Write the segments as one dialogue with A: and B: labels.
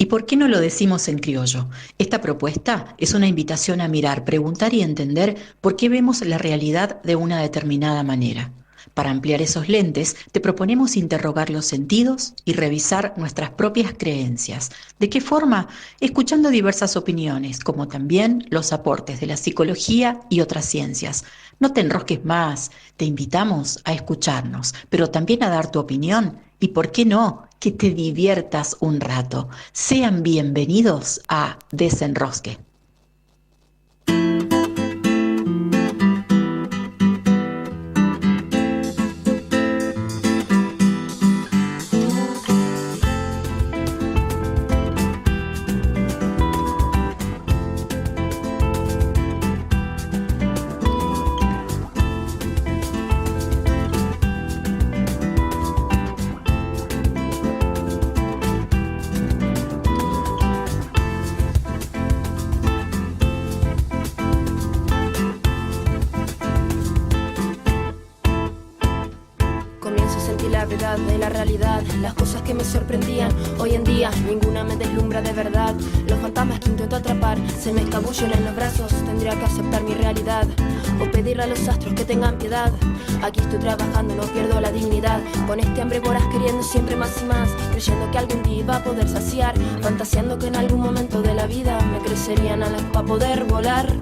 A: por qué no lo decimos en criollo? Esta propuesta es una invitación a mirar, preguntar y entender por qué vemos la realidad de una determinada manera. Para ampliar esos lentes, te proponemos interrogar los sentidos y revisar nuestras propias creencias. ¿De qué forma? Escuchando diversas opiniones, como también los aportes de la psicología y otras ciencias. No te enrosques más, te invitamos a escucharnos, pero también a dar tu opinión y, ¿por qué no?, que te diviertas un rato. Sean bienvenidos a Desenrosque.
B: De la realidad, las cosas que me sorprendían. Hoy en día ninguna me deslumbra de verdad. Los fantasmas que intento atrapar se me escabullen en los brazos. Tendría que aceptar mi realidad o pedirle a los astros que tengan piedad. Aquí estoy trabajando, no pierdo la dignidad. Con este hambre voraz queriendo siempre más y más, creyendo que algún día iba a poder saciar, fantaseando que en algún momento de la vida me crecerían alas para poder volar.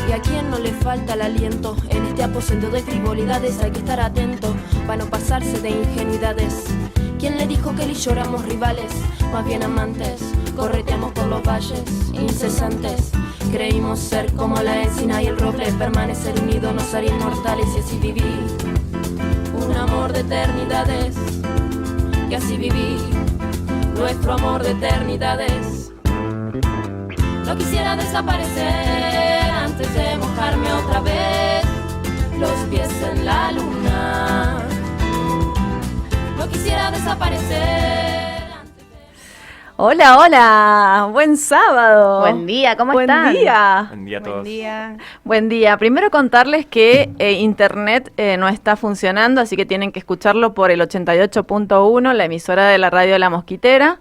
B: Y a quien no le falta el aliento en este aposento de frivolidades, hay que estar atento para no pasarse de ingenuidades. ¿Quién le dijo que él y yo éramos rivales? Más bien amantes, correteamos por los valles incesantes. Creímos ser como la encina y el roble, permanecer unidos nos haría inmortales y así viví un amor de eternidades. Y así viví nuestro amor de eternidades. No quisiera desaparecer antes de mojarme otra vez los pies en la luna. No quisiera desaparecer antes de...
C: Hola, hola, buen sábado.
D: Buen día, ¿cómo están?
C: Buen día.
E: Buen día a todos.
D: Buen día.
C: Buen día. Primero contarles que internet no está funcionando, así que tienen que escucharlo por el 88.1, la emisora de la radio La Mosquitera.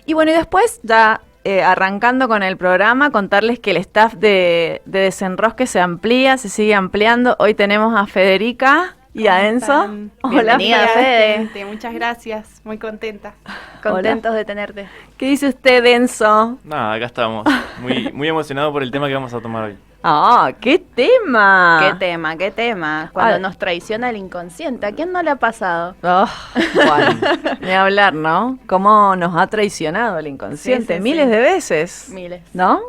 C: Y bueno, y después ya... arrancando con el programa, contarles que el staff de Desenrosque se amplía, se sigue ampliando. Hoy tenemos a Federica y a Enzo.
D: Están?
C: Hola,
D: Bienvenida,
C: Fede.
D: Fede. Muchas gracias, muy contenta.
C: Contentos
D: de tenerte.
C: ¿Qué dice usted, Enzo?
E: Nada, acá estamos. Muy emocionado por el tema que vamos a tomar hoy.
C: ¡Ah, qué tema!
D: ¿Qué tema, qué tema? Cuando
C: Ah.
D: nos traiciona el inconsciente, ¿a quién no le ha pasado?
C: Oh, bueno, ni hablar, ¿no? Cómo nos ha traicionado el inconsciente,
D: Sí, sí,
C: miles
D: sí.
C: de veces,
D: Miles.
C: ¿no?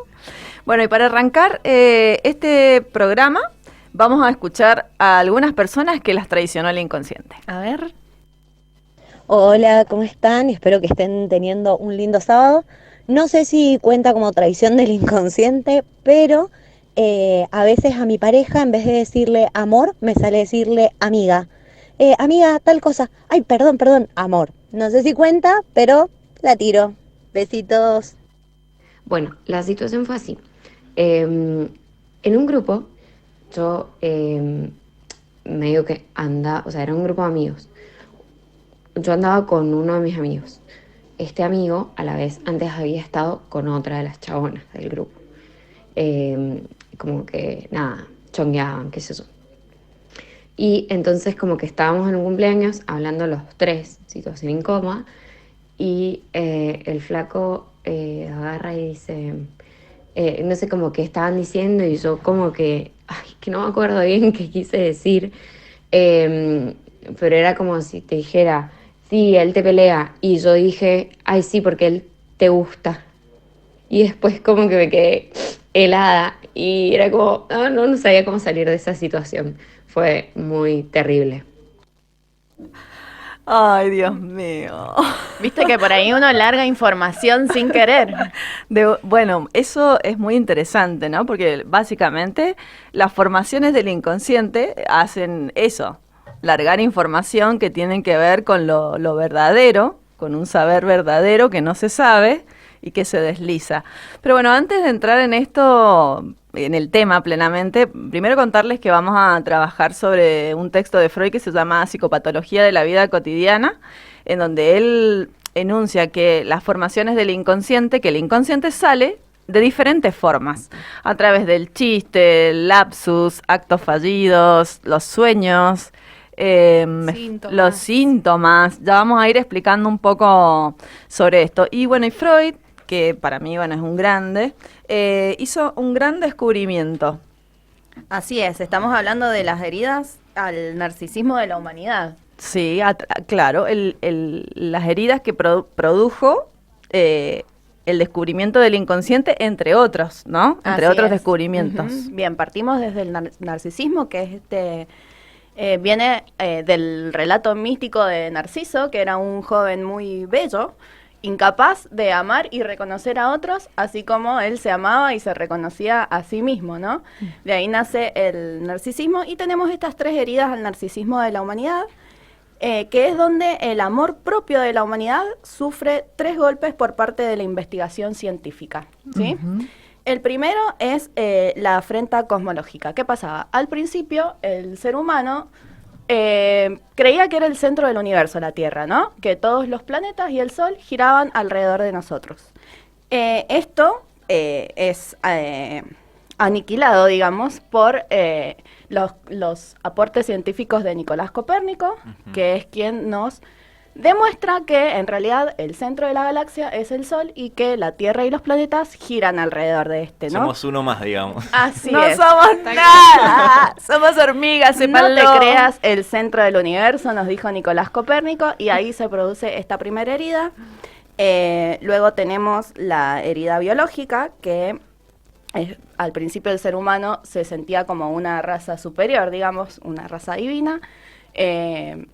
C: Bueno, y para arrancar este programa, vamos a escuchar a algunas personas que las traicionó el inconsciente.
D: A ver.
F: Hola, ¿cómo están? Espero que estén teniendo un lindo sábado. No sé si cuenta como traición del inconsciente, pero a veces a mi pareja, en vez de decirle amor, me sale decirle amiga. Amiga, tal cosa. Ay, perdón, amor. No sé si cuenta, pero la tiro. Besitos.
G: Bueno, la situación fue así. En un grupo, yo medio que andaba, o sea, era un grupo de amigos. Yo andaba con uno de mis amigos. Este amigo, a la vez, antes había estado con otra de las chabonas del grupo. Como que, nada, chongueaban, qué sé yo. Y entonces como que estábamos en un cumpleaños hablando los tres, situación incómoda, y el flaco agarra y dice, no sé, como que estaban diciendo y yo como que, ay, que no me acuerdo bien qué quise decir, pero era como si te dijera, sí, él te pelea, y yo dije, ay, sí, porque él te gusta. Y después como que me quedé helada y era como, no sabía cómo salir de esa situación. Fue muy terrible.
C: Ay, Dios mío.
D: Viste que por ahí uno larga información sin querer.
C: Bueno, eso es muy interesante, ¿no? Porque básicamente las formaciones del inconsciente hacen eso, largar información que tienen que ver con lo verdadero, con un saber verdadero que no se sabe y que se desliza. Pero bueno, antes de entrar en esto, en el tema plenamente, primero contarles que vamos a trabajar sobre un texto de Freud que se llama Psicopatología de la vida cotidiana, en donde él enuncia que las formaciones del inconsciente, que el inconsciente sale de diferentes formas, a través del chiste, el lapsus, actos fallidos, los sueños, los síntomas. Ya vamos a ir explicando un poco sobre esto. Y bueno, y Freud, que para mí, bueno, es un grande, hizo un gran descubrimiento.
D: Así es, estamos hablando de las heridas al narcisismo de la humanidad.
C: Sí, claro, las heridas que produjo el descubrimiento del inconsciente, entre otros, ¿no? Entre
D: Así
C: otros
D: es.
C: descubrimientos.
D: Bien, partimos desde el narcisismo, que es viene del relato místico de Narciso, que era un joven muy bello, incapaz de amar y reconocer a otros, así como él se amaba y se reconocía a sí mismo, ¿no? De ahí nace el narcisismo y tenemos estas 3 heridas al narcisismo de la humanidad, que es donde el amor propio de la humanidad sufre 3 golpes por parte de la investigación científica, ¿sí? El primero es la afrenta cosmológica. ¿Qué pasaba? Al principio, el ser humano creía que era el centro del universo, la Tierra, ¿no? Que todos los planetas y el Sol giraban alrededor de nosotros. Esto es aniquilado, digamos, por los aportes científicos de Nicolás Copérnico, que es quien nos demuestra que en realidad el centro de la galaxia es el Sol y que la Tierra y los planetas giran alrededor de este, ¿no?
E: Somos uno más, digamos.
D: Así
C: No
D: es.
C: somos nada, somos hormigas,
D: No
C: sépanlo.
D: te creas el centro del universo, nos dijo Nicolás Copérnico, y ahí se produce esta primera herida. Luego tenemos la herida biológica, que al principio el ser humano se sentía como una raza superior, digamos, una raza divina.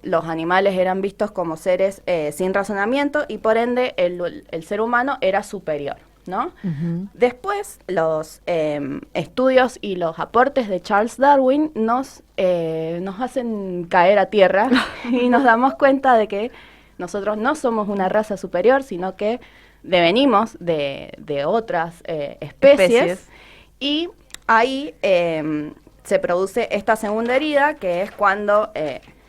D: Los animales eran vistos como seres sin razonamiento y por ende el ser humano era superior, ¿no? Después los estudios y los aportes de Charles Darwin nos hacen caer a tierra y nos damos cuenta de que nosotros no somos una raza superior, sino que devenimos de otras especies. Y ahí se produce esta segunda herida, que es cuando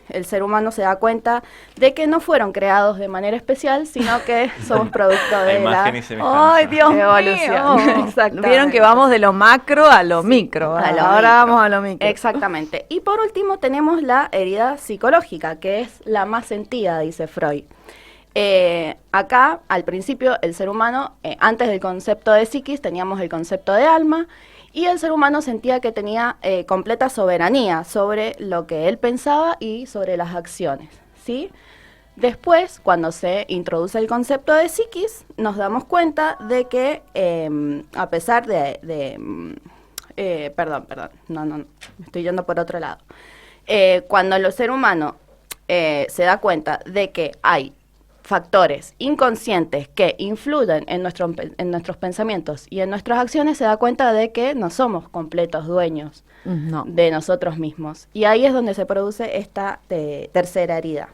D: el ser humano se da cuenta de que no fueron creados de manera especial, sino que somos producto de la
E: imagen y semejanza.
C: ¡Ay, Dios
D: evolución.
C: mío!
D: Exactamente.
C: Vieron que vamos de lo macro a lo micro.
D: a lo
C: Ahora
D: micro.
C: vamos a lo micro.
D: Exactamente. Y por último tenemos la herida psicológica, que es la más sentida, dice Freud. Acá, al principio, el ser humano, antes del concepto de psiquis, teníamos el concepto de alma, y el ser humano sentía que tenía completa soberanía sobre lo que él pensaba y sobre las acciones, ¿sí? Después, cuando se introduce el concepto de psiquis, nos damos cuenta de que, a pesar perdón, no, me estoy yendo por otro lado. Cuando el ser humano se da cuenta de que hay factores inconscientes que influyen en nuestros pensamientos y en nuestras acciones, se da cuenta de que no somos completos dueños
C: No.
D: de nosotros mismos. Y ahí es donde se produce esta tercera herida.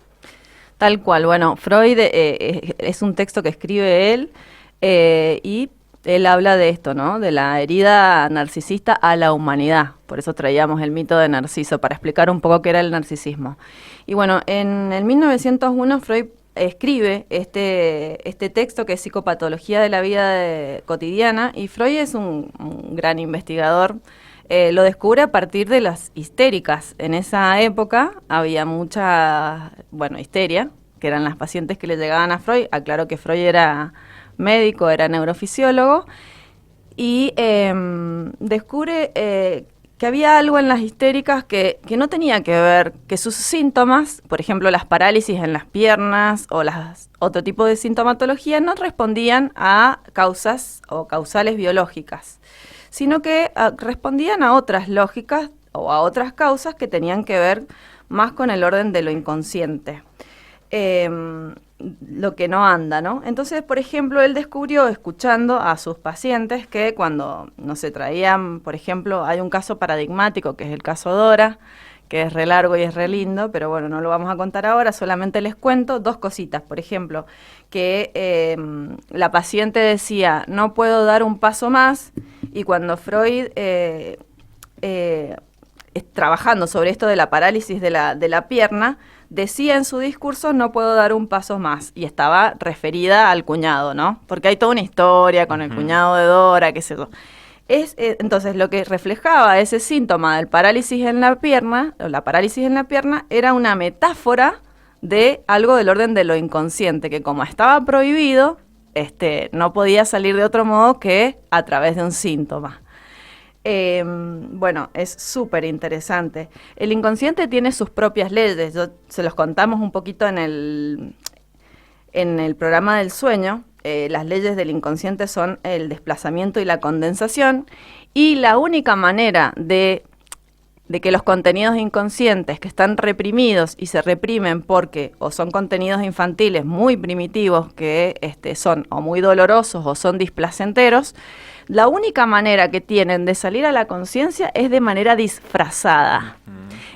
C: Tal cual. Bueno, Freud es un texto que escribe él y él habla de esto, ¿no? De la herida narcisista a la humanidad. Por eso traíamos el mito de Narciso, para explicar un poco qué era el narcisismo. Y bueno, en el 1901 Freud escribe este texto que es Psicopatología de la vida cotidiana, y Freud es un gran investigador. Lo descubre a partir de las histéricas. En esa época había mucha, histeria, que eran las pacientes que le llegaban a Freud. Aclaro que Freud era médico, era neurofisiólogo, y descubre que había algo en las histéricas que no tenía que ver, que sus síntomas, por ejemplo las parálisis en las piernas o otro tipo de sintomatología, no respondían a causas o causales biológicas, sino que respondían a otras lógicas o a otras causas que tenían que ver más con el orden de lo inconsciente. Lo que no anda, ¿no? Entonces, por ejemplo, él descubrió, escuchando a sus pacientes, que cuando, no se traían, por ejemplo, hay un caso paradigmático, que es el caso Dora, que es re largo y es re lindo, pero bueno, no lo vamos a contar ahora, solamente les cuento 2 cositas. Por ejemplo, que la paciente decía, no puedo dar un paso más, y cuando Freud, trabajando sobre esto de la parálisis de la pierna, decía en su discurso: no puedo dar un paso más, y estaba referida al cuñado, ¿no? Porque hay toda una historia con el cuñado de Dora, qué sé yo. Entonces, lo que reflejaba ese síntoma del parálisis en la pierna, o la parálisis en la pierna, era una metáfora de algo del orden de lo inconsciente, que como estaba prohibido, no podía salir de otro modo que a través de un síntoma. Bueno, es súper interesante. El inconsciente tiene sus propias leyes. Se los contamos un poquito en el programa del sueño. Las leyes del inconsciente son el desplazamiento y la condensación, y la única manera de que los contenidos inconscientes que están reprimidos y se reprimen porque o son contenidos infantiles muy primitivos que son o muy dolorosos o son displacenteros, la única manera que tienen de salir a la conciencia es de manera disfrazada.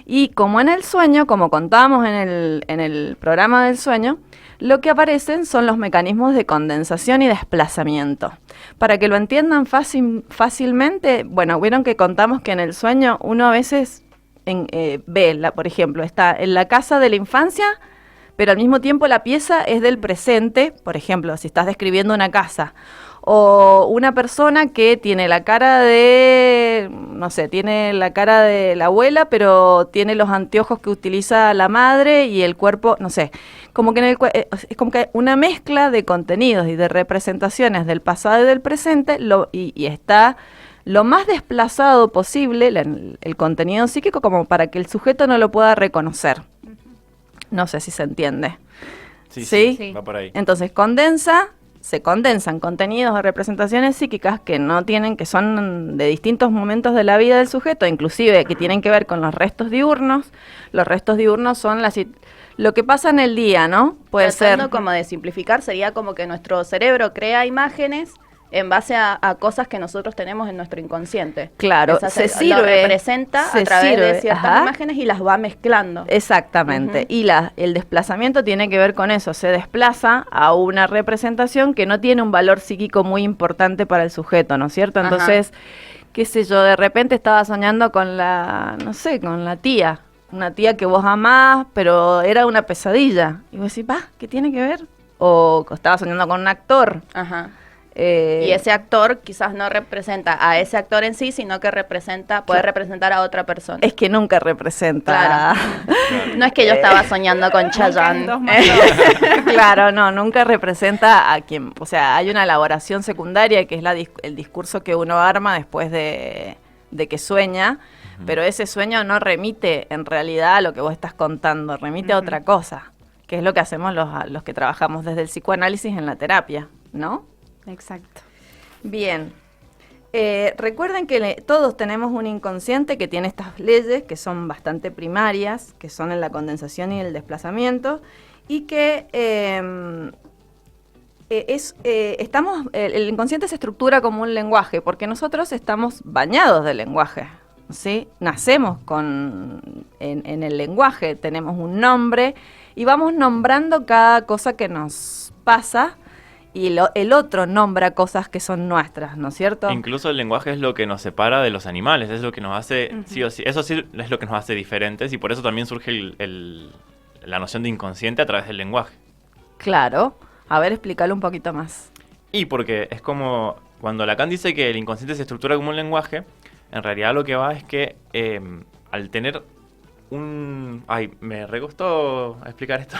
C: Y como en el sueño, como contábamos en el programa del sueño, lo que aparecen son los mecanismos de condensación y desplazamiento. Para que lo entiendan fácilmente, bueno, vieron que contamos que en el sueño uno a veces ve, por ejemplo, está en la casa de la infancia, pero al mismo tiempo la pieza es del presente. Por ejemplo, si estás describiendo una casa, o una persona que tiene la cara de, no sé, tiene la cara de la abuela, pero tiene los anteojos que utiliza la madre y el cuerpo, no sé, como que es como que una mezcla de contenidos y de representaciones del pasado y del presente, y está lo más desplazado posible el contenido psíquico, como para que el sujeto no lo pueda reconocer. No sé si se entiende.
E: Sí, va por ahí.
C: Entonces se condensan contenidos o representaciones psíquicas que son de distintos momentos de la vida del sujeto, inclusive que tienen que ver con los restos diurnos. Los restos diurnos son lo que pasa en el día, ¿no? Puede
D: Tratando
C: ser
D: como de simplificar, sería como que nuestro cerebro crea imágenes en base a cosas que nosotros tenemos en nuestro inconsciente.
C: Claro,
D: Lo
C: sirve,
D: representa a través de ciertas imágenes y las va mezclando.
C: Exactamente. Y el desplazamiento tiene que ver con eso. Se desplaza a una representación que no tiene un valor psíquico muy importante para el sujeto, ¿no es cierto? Entonces, qué sé yo, de repente estaba soñando con con la tía. Una tía que vos amás, pero era una pesadilla. Y vos decís, ¿qué tiene que ver? O estaba soñando con un actor.
D: Ajá. Y ese actor quizás no representa a ese actor en sí, sino que puede representar a otra persona.
C: Es que nunca representa.
D: Claro. No es que yo estaba soñando con Chayanne.
C: Claro, no, nunca representa a quien. O sea, hay una elaboración secundaria que es el discurso que uno arma después de que sueña, pero ese sueño no remite en realidad a lo que vos estás contando, remite a otra cosa, que es lo que hacemos los que trabajamos desde el psicoanálisis en la terapia, ¿no?
D: Exacto.
C: Bien. Recuerden que todos tenemos un inconsciente que tiene estas leyes que son bastante primarias, que son en la condensación y el desplazamiento, y que el inconsciente se estructura como un lenguaje, porque nosotros estamos bañados de lenguaje, ¿sí? Nacemos en el lenguaje, tenemos un nombre y vamos nombrando cada cosa que nos pasa. Y el otro nombra cosas que son nuestras, ¿no es cierto?
E: Incluso el lenguaje es lo que nos separa de los animales, es lo que nos hace, sí o sí, eso sí es lo que nos hace diferentes, y por eso también surge la noción de inconsciente a través del lenguaje.
C: Claro. A ver, explícalo un poquito más.
E: Y porque es como, cuando Lacan dice que el inconsciente se estructura como un lenguaje, en realidad lo que va es que al tener me re costó explicar esto.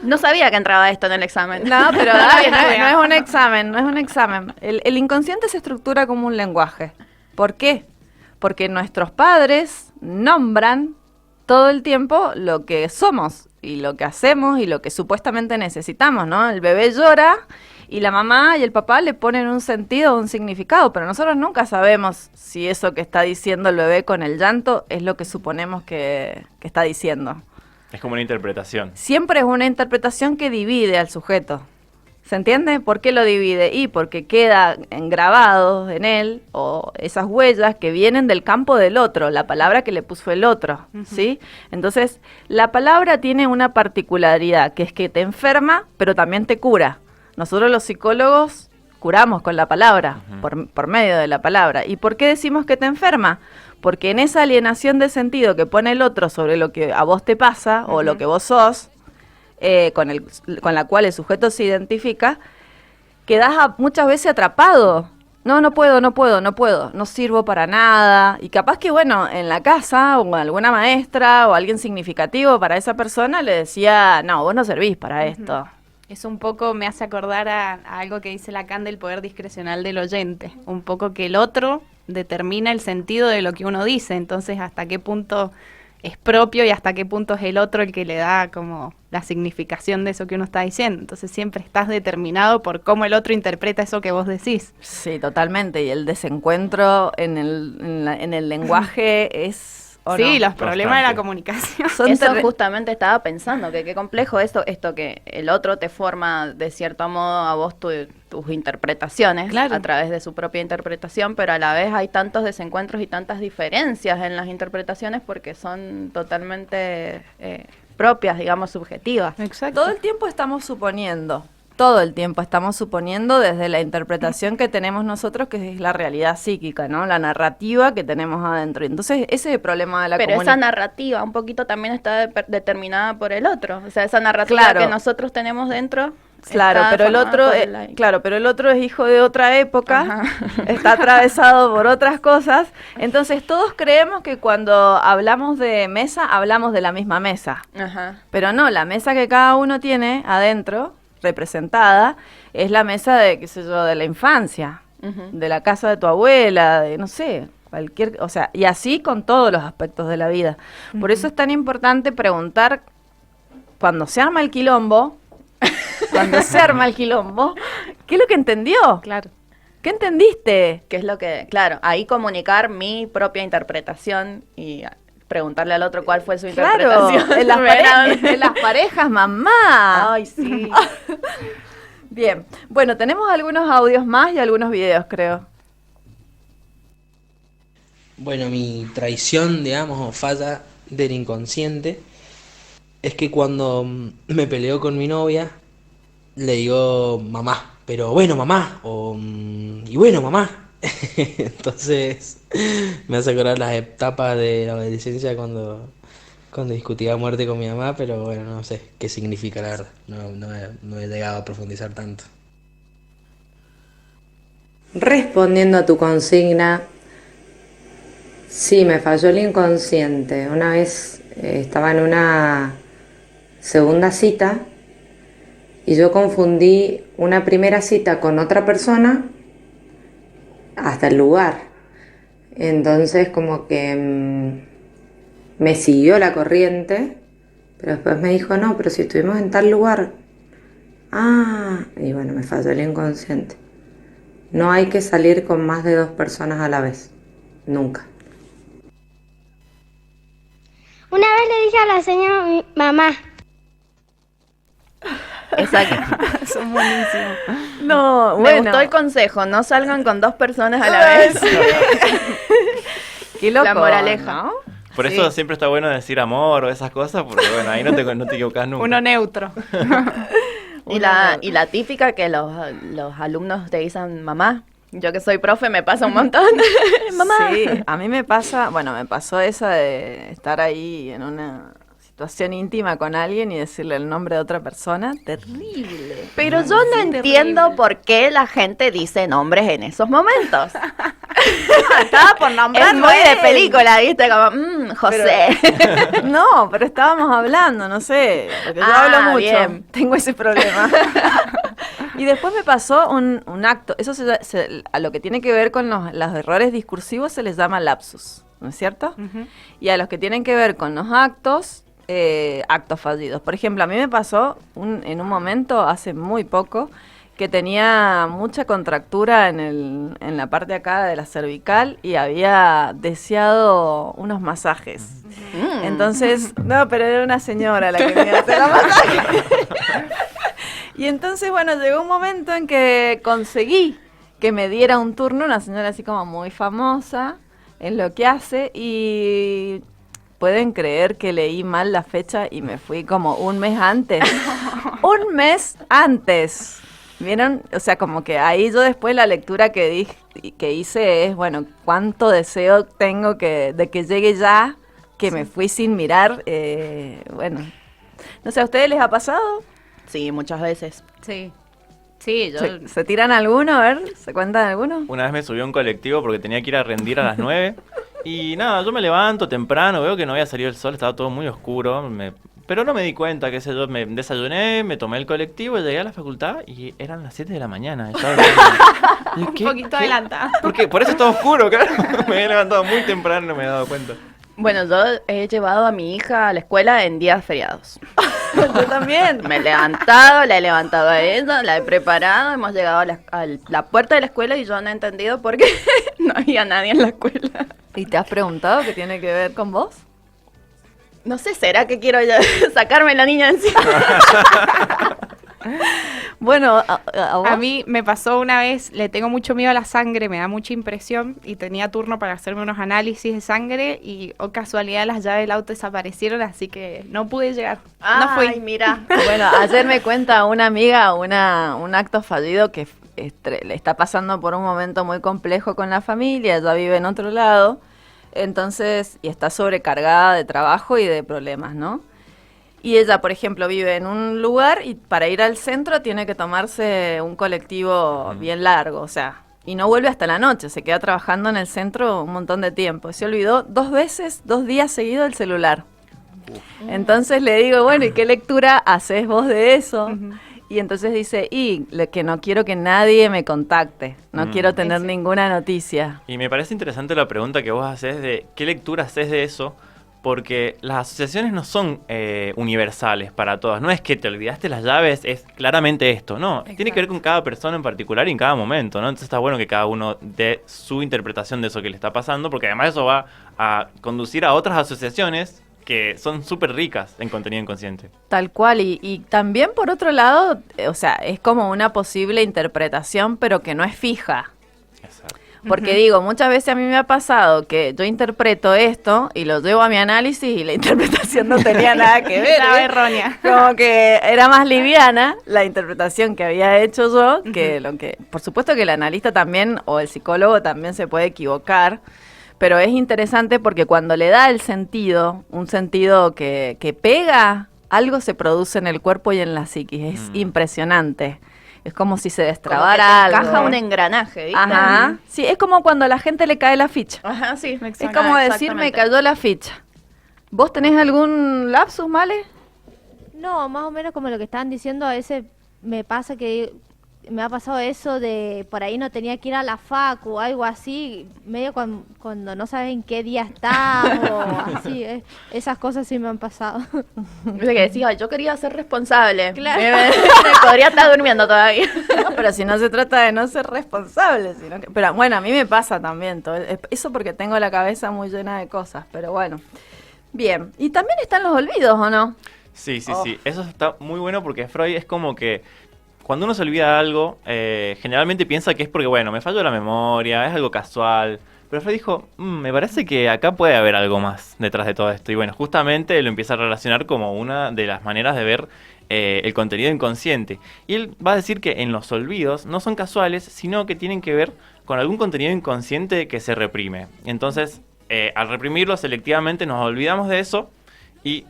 D: No sabía que entraba esto en el examen.
C: No, pero no es un examen. El inconsciente se estructura como un lenguaje. ¿Por qué? Porque nuestros padres nombran todo el tiempo lo que somos y lo que hacemos y lo que supuestamente necesitamos, ¿no? El bebé llora y la mamá y el papá le ponen un sentido o un significado, pero nosotros nunca sabemos si eso que está diciendo el bebé con el llanto es lo que suponemos que está diciendo.
E: Es como una interpretación.
C: Siempre es una interpretación que divide al sujeto. ¿Se entiende? ¿Por qué lo divide? Y porque queda grabado en él, o esas huellas que vienen del campo del otro, la palabra que le puso el otro, ¿sí? Entonces, la palabra tiene una particularidad, que es que te enferma, pero también te cura. Nosotros los psicólogos curamos con la palabra, por medio de la palabra. ¿Y por qué decimos que te enferma? porque en esa alienación de sentido que pone el otro sobre lo que a vos te pasa o lo que vos sos, con la cual el sujeto se identifica, quedás muchas veces atrapado. No puedo, no sirvo para nada. Y capaz que, bueno, en la casa o alguna maestra o alguien significativo para esa persona le decía, no, vos no servís para esto.
H: Eso un poco me hace acordar a algo que dice Lacan del poder discrecional del oyente. Un poco que el otro determina el sentido de lo que uno dice. Entonces, hasta qué punto es propio y hasta qué punto es el otro el que le da como la significación de eso que uno está diciendo. Entonces siempre estás determinado por cómo el otro interpreta eso que vos decís.
C: Sí, totalmente. Y el desencuentro en el lenguaje es...
H: Sí,
C: no?
H: los problemas de la comunicación.
D: Eso justamente estaba pensando, que qué complejo esto que el otro te forma de cierto modo a vos tus interpretaciones a través de su propia interpretación, pero a la vez hay tantos desencuentros y tantas diferencias en las interpretaciones porque son totalmente propias, digamos, subjetivas.
C: Exacto. Todo el tiempo estamos suponiendo desde la interpretación que tenemos nosotros, que es la realidad psíquica, ¿no? La narrativa que tenemos adentro. Entonces, ese es el problema de la comunicación.
D: Pero esa narrativa un poquito también está determinada por el otro. O sea, esa narrativa que nosotros tenemos dentro.
C: Claro, pero el otro es hijo de otra época, está atravesado por otras cosas. Entonces, todos creemos que cuando hablamos de mesa, hablamos de la misma mesa. Ajá. Pero no, la mesa que cada uno tiene adentro, representada, es la mesa de, qué sé yo, de la infancia, de la casa de tu abuela, de no sé, cualquier, o sea, y así con todos los aspectos de la vida. Por eso es tan importante preguntar cuando se arma el quilombo, ¿qué es lo que entendió?
H: Claro.
C: ¿Qué entendiste?
D: ¿Qué es lo que, claro, ahí comunicar mi propia interpretación y preguntarle al otro cuál fue su interpretación.
C: En las parejas, mamá.
D: Ay, sí.
C: Bien, bueno, tenemos algunos audios más y algunos videos, creo.
I: Bueno, mi traición, digamos, o falla del inconsciente, es que cuando me peleo con mi novia, le digo mamá, pero bueno, mamá, y bueno, mamá. Entonces me hace acordar las etapas de la adolescencia cuando discutía a muerte con mi mamá, pero bueno, no sé qué significa la verdad, no he llegado a profundizar tanto.
G: Respondiendo a tu consigna, sí, me falló el inconsciente. Una vez estaba en una segunda cita y yo confundí una primera cita con otra persona hasta el lugar. Entonces como que me siguió la corriente, pero después me dijo, no, pero si estuvimos en tal lugar. Y bueno, me falló el inconsciente. No hay que salir con más de 2 personas a la vez, nunca.
J: Una vez le dije a la señora mamá.
D: Exacto.
H: Son buenísimos.
C: No,
D: Me gustó el consejo, no salgan con 2 personas a la vez.
C: Sí. Qué loco,
D: la moraleja,
C: ¿no?
E: Por eso siempre está bueno decir amor o esas cosas, porque bueno, ahí no te equivocas nunca.
H: Uno neutro.
D: Y la típica que los alumnos te dicen mamá. Yo que soy profe me pasa un montón. Mamá.
C: Sí, a mí me pasó esa de estar ahí en una situación íntima con alguien y decirle el nombre de otra persona. Terrible.
D: Pero yo no entiendo por qué la gente dice nombres en esos momentos.
C: Estaba por nombrar.
D: Es muy de película, ¿viste? Como, José.
C: Pero estábamos hablando, no sé. Porque yo hablo mucho.
D: Bien.
C: Tengo ese problema. Y después me pasó un acto. Eso a lo que tiene que ver con los errores discursivos se les llama lapsus, ¿no es cierto? Y a los que tienen que ver con los actos fallidos. Por ejemplo, a mí me pasó en un momento, hace muy poco, que tenía mucha contractura en la parte de acá de la cervical y había deseado unos masajes. Entonces, no, pero era una señora la que me iba a hacer los masajes. Y entonces, bueno, llegó un momento en que conseguí que me diera un turno, una señora así como muy famosa en lo que hace, y pueden creer que leí mal la fecha y me fui como un mes antes. ¡Un mes antes! ¿Vieron? O sea, como que ahí yo después la lectura que hice es, bueno, cuánto deseo tengo de que llegue ya, que me fui sin mirar. Bueno, no sé, ¿a ustedes les ha pasado?
D: Sí, muchas veces.
H: Sí. Sí, yo...
C: ¿Se tiran alguno? A ver, ¿se cuentan alguno?
E: Una vez me subí a un colectivo porque tenía que ir a rendir a las 9. Y nada, yo me levanto temprano, veo que no había salido el sol, estaba todo muy oscuro. Pero no me di cuenta, qué sé yo, me desayuné, me tomé el colectivo, llegué a la facultad y eran las 7 de la mañana.
H: Un poquito adelantada.
E: Porque por eso estaba oscuro, claro. Me había levantado muy temprano y no me he dado cuenta.
D: Bueno, yo he llevado a mi hija a la escuela en días feriados.
C: Yo también.
D: Me he levantado, la he levantado a ella, la he preparado, hemos llegado a la puerta de la escuela y yo no he entendido por qué no había nadie en la escuela.
C: ¿Y te has preguntado qué tiene que ver con vos?
D: No sé, ¿será que quiero ya sacarme la niña de encima?
C: Bueno,
H: a mí me pasó una vez, le tengo mucho miedo a la sangre, me da mucha impresión y tenía turno para hacerme unos análisis de sangre y, casualidad, las llaves del auto desaparecieron, así que no pude llegar. No fui.
D: Ay, mira.
C: Bueno, ayer me cuenta una amiga un acto fallido que le está pasando por un momento muy complejo con la familia, ella vive en otro lado, entonces, y está sobrecargada de trabajo y de problemas, ¿no? Y ella, por ejemplo, vive en un lugar y para ir al centro tiene que tomarse un colectivo bien largo, o sea, y no vuelve hasta la noche, se queda trabajando en el centro un montón de tiempo. Se olvidó 2 días seguidos el celular. Entonces le digo, bueno, ¿y qué lectura haces vos de eso? Y entonces dice, que no quiero que nadie me contacte, no quiero tener ninguna noticia.
E: Y me parece interesante la pregunta que vos haces de qué lectura haces de eso, porque las asociaciones no son universales para todas. No es que te olvidaste las llaves, es claramente esto. No,
H: Exacto.
E: Tiene que ver con cada persona en particular y en cada momento, ¿no? Entonces está bueno que cada uno dé su interpretación de eso que le está pasando, porque además eso va a conducir a otras asociaciones que son súper ricas en contenido inconsciente.
C: Tal cual, y también por otro lado, o sea, es como una posible interpretación, pero que no es fija.
E: Exacto.
C: Porque digo, muchas veces a mí me ha pasado que yo interpreto esto y lo llevo a mi análisis y la interpretación no tenía nada que ver.
H: Estaba errónea.
C: Como que era más liviana la interpretación que había hecho yo que lo que... Por supuesto que el analista también, o el psicólogo también se puede equivocar, pero es interesante porque cuando le da el sentido, un sentido que pega, algo se produce en el cuerpo y en la psiquis. Es impresionante. Es como si se destrabara algo.
D: Encaja un engranaje, ¿viste?
C: Ajá. Sí, es como cuando a la gente le cae la ficha.
D: Ajá, sí.
C: Es como decir, me cayó la ficha. ¿Vos tenés algún lapsus, Male?
J: No, más o menos como lo que estaban diciendo, a veces me pasa que me ha pasado eso de por ahí no tenía que ir a la facu o algo así, medio cuando no sabes en qué día estás o así, esas cosas sí me han pasado.
D: O sea, que decía, yo quería ser responsable.
J: Claro.
D: Podría estar durmiendo todavía.
C: No, pero si no se trata de no ser responsable, sino que... Pero bueno, a mí me pasa también todo. Eso porque tengo la cabeza muy llena de cosas, pero bueno. Bien, y también están los olvidos, ¿o no?
E: Sí. Eso está muy bueno porque Freud es como que cuando uno se olvida de algo, generalmente piensa que es porque, bueno, me falló la memoria, es algo casual. Pero Freud dijo, me parece que acá puede haber algo más detrás de todo esto. Y bueno, justamente lo empieza a relacionar como una de las maneras de ver el contenido inconsciente. Y él va a decir que en los olvidos no son casuales, sino que tienen que ver con algún contenido inconsciente que se reprime. Entonces, al reprimirlo selectivamente nos olvidamos de eso y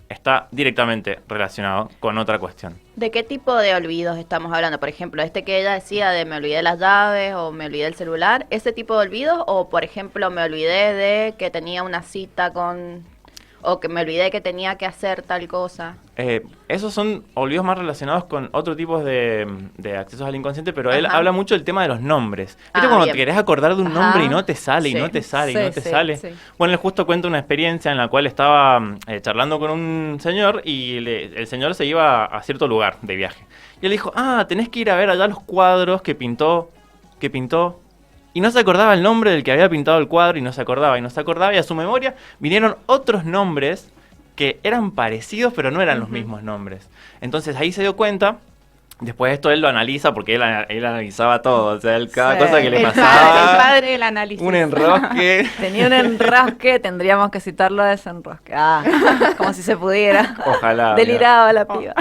E: está directamente relacionado con otra cuestión.
D: ¿De qué tipo de olvidos estamos hablando? Por ejemplo, que ella decía de me olvidé las llaves o me olvidé el celular, ¿ese tipo de olvidos? O, por ejemplo, me olvidé de que tenía una cita o que me olvidé que tenía que hacer tal cosa.
E: Esos son olvidos más relacionados con otro tipo de accesos al inconsciente, pero él
D: Ajá.
E: habla mucho del tema de los nombres. ¿Viste cuando
D: Bien.
E: te querés acordar de un
D: Ajá.
E: nombre y no te sale, y
D: Sí.
E: no te sale,
C: Sí,
E: y no te
C: sí,
E: sale?
C: sí.
E: Bueno, él justo cuenta una experiencia en la cual estaba charlando con un señor y el señor se iba a cierto lugar de viaje. Y él dijo, tenés que ir a ver allá los cuadros que pintó. Y no se acordaba el nombre del que había pintado el cuadro y no se acordaba, y a su memoria vinieron otros nombres que eran parecidos pero no eran los mismos nombres. Entonces ahí se dio cuenta, después de esto él lo analiza porque él analizaba todo, o sea, cada
C: Sí.
E: cosa que le
H: El
E: pasaba,
H: padre del análisis.
E: un enrosque.
C: Tenía un enrosque, tendríamos que citarlo a desenrosque. Como si se pudiera.
E: Ojalá.
C: Deliraba la piba.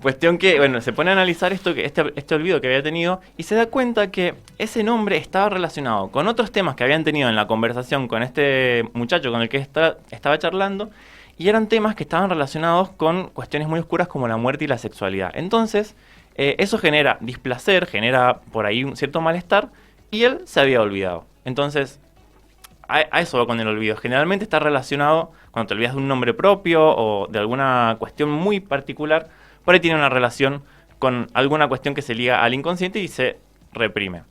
E: Cuestión que, bueno, se pone a analizar este olvido que había tenido y se da cuenta que ese nombre estaba relacionado con otros temas que habían tenido en la conversación con este muchacho con el que estaba charlando, y eran temas que estaban relacionados con cuestiones muy oscuras como la muerte y la sexualidad. Entonces, eso genera displacer, genera por ahí un cierto malestar, y él se había olvidado. Entonces, a eso va con el olvido. Generalmente está relacionado, cuando te olvidas de un nombre propio o de alguna cuestión muy particular, por ahí tiene una relación con alguna cuestión que se liga al inconsciente y se reprime.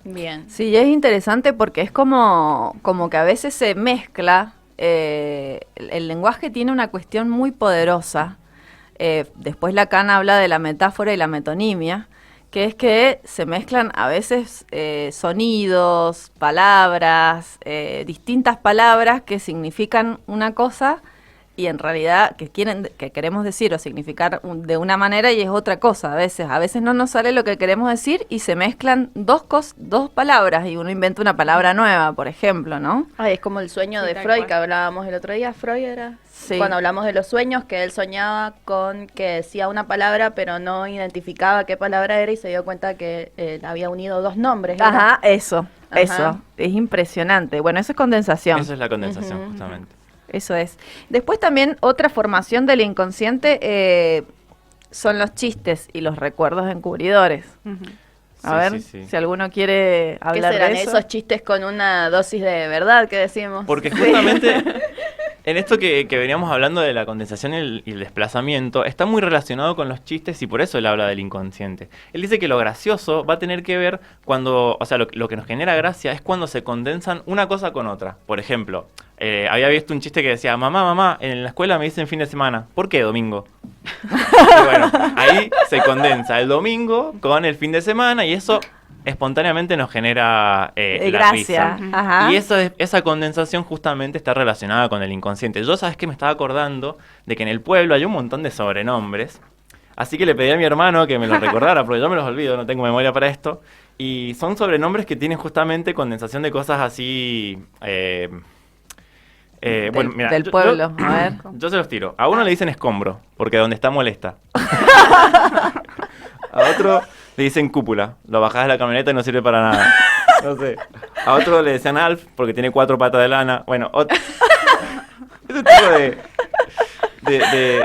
D: Bien.
C: Sí, es interesante porque es como que a veces se mezcla, el lenguaje tiene una cuestión muy poderosa. Después Lacan habla de la metáfora y la metonimia, que es que se mezclan a veces sonidos, palabras, distintas palabras que significan una cosa y en realidad que queremos decir o significar de una manera y es otra cosa. A veces no nos sale lo que queremos decir y se mezclan dos palabras y uno inventa una palabra nueva, por ejemplo, ¿no?
D: Ay, es como el sueño
H: Sí,
D: de
H: tal
D: Freud
H: cual.
D: que hablábamos el otro día. Freud era
C: Sí.
D: cuando hablamos de los sueños, que él soñaba con que decía una palabra pero no identificaba qué palabra era y se dio cuenta que había unido dos nombres. ¿era?
C: Ajá, eso.
D: Ajá.
C: Es impresionante. Bueno, eso es condensación.
E: Eso es la condensación,
D: Ujú.
E: justamente.
C: Eso es. Después también otra formación del inconsciente son los chistes y los recuerdos encubridores.
H: Ujú.
C: A
E: Sí,
C: ver,
E: sí, sí.
C: si alguno quiere
D: ¿Qué
C: hablar
D: serán
C: de eso.
D: esos chistes con una dosis de verdad que decimos?
E: Porque justamente en esto que veníamos hablando de la condensación y el desplazamiento, está muy relacionado con los chistes y por eso él habla del inconsciente. Él dice que lo gracioso va a tener que ver cuando, o sea, lo que nos genera gracia es cuando se condensan una cosa con otra. Por ejemplo, había visto un chiste que decía, mamá, en la escuela me dicen fin de semana. ¿Por qué domingo? Y bueno, ahí se condensa el domingo con el fin de semana y eso espontáneamente nos genera la
C: gracia.
E: risa.
C: Ajá.
E: Y esa condensación justamente está relacionada con el inconsciente. Yo, ¿sabes qué? Me estaba acordando de que en el pueblo hay un montón de sobrenombres. Así que le pedí a mi hermano que me los recordara, porque yo me los olvido, no tengo memoria para esto. Y son sobrenombres que tienen justamente condensación de cosas así... bueno, mira,
C: del pueblo, a ver.
E: Yo se los tiro. A uno le dicen escombro, porque donde está molesta. A otro le dicen cúpula, lo bajás de la camioneta y no sirve para nada. No sé. A otro le decían Alf, porque tiene 4 patas de lana. Bueno, ese tipo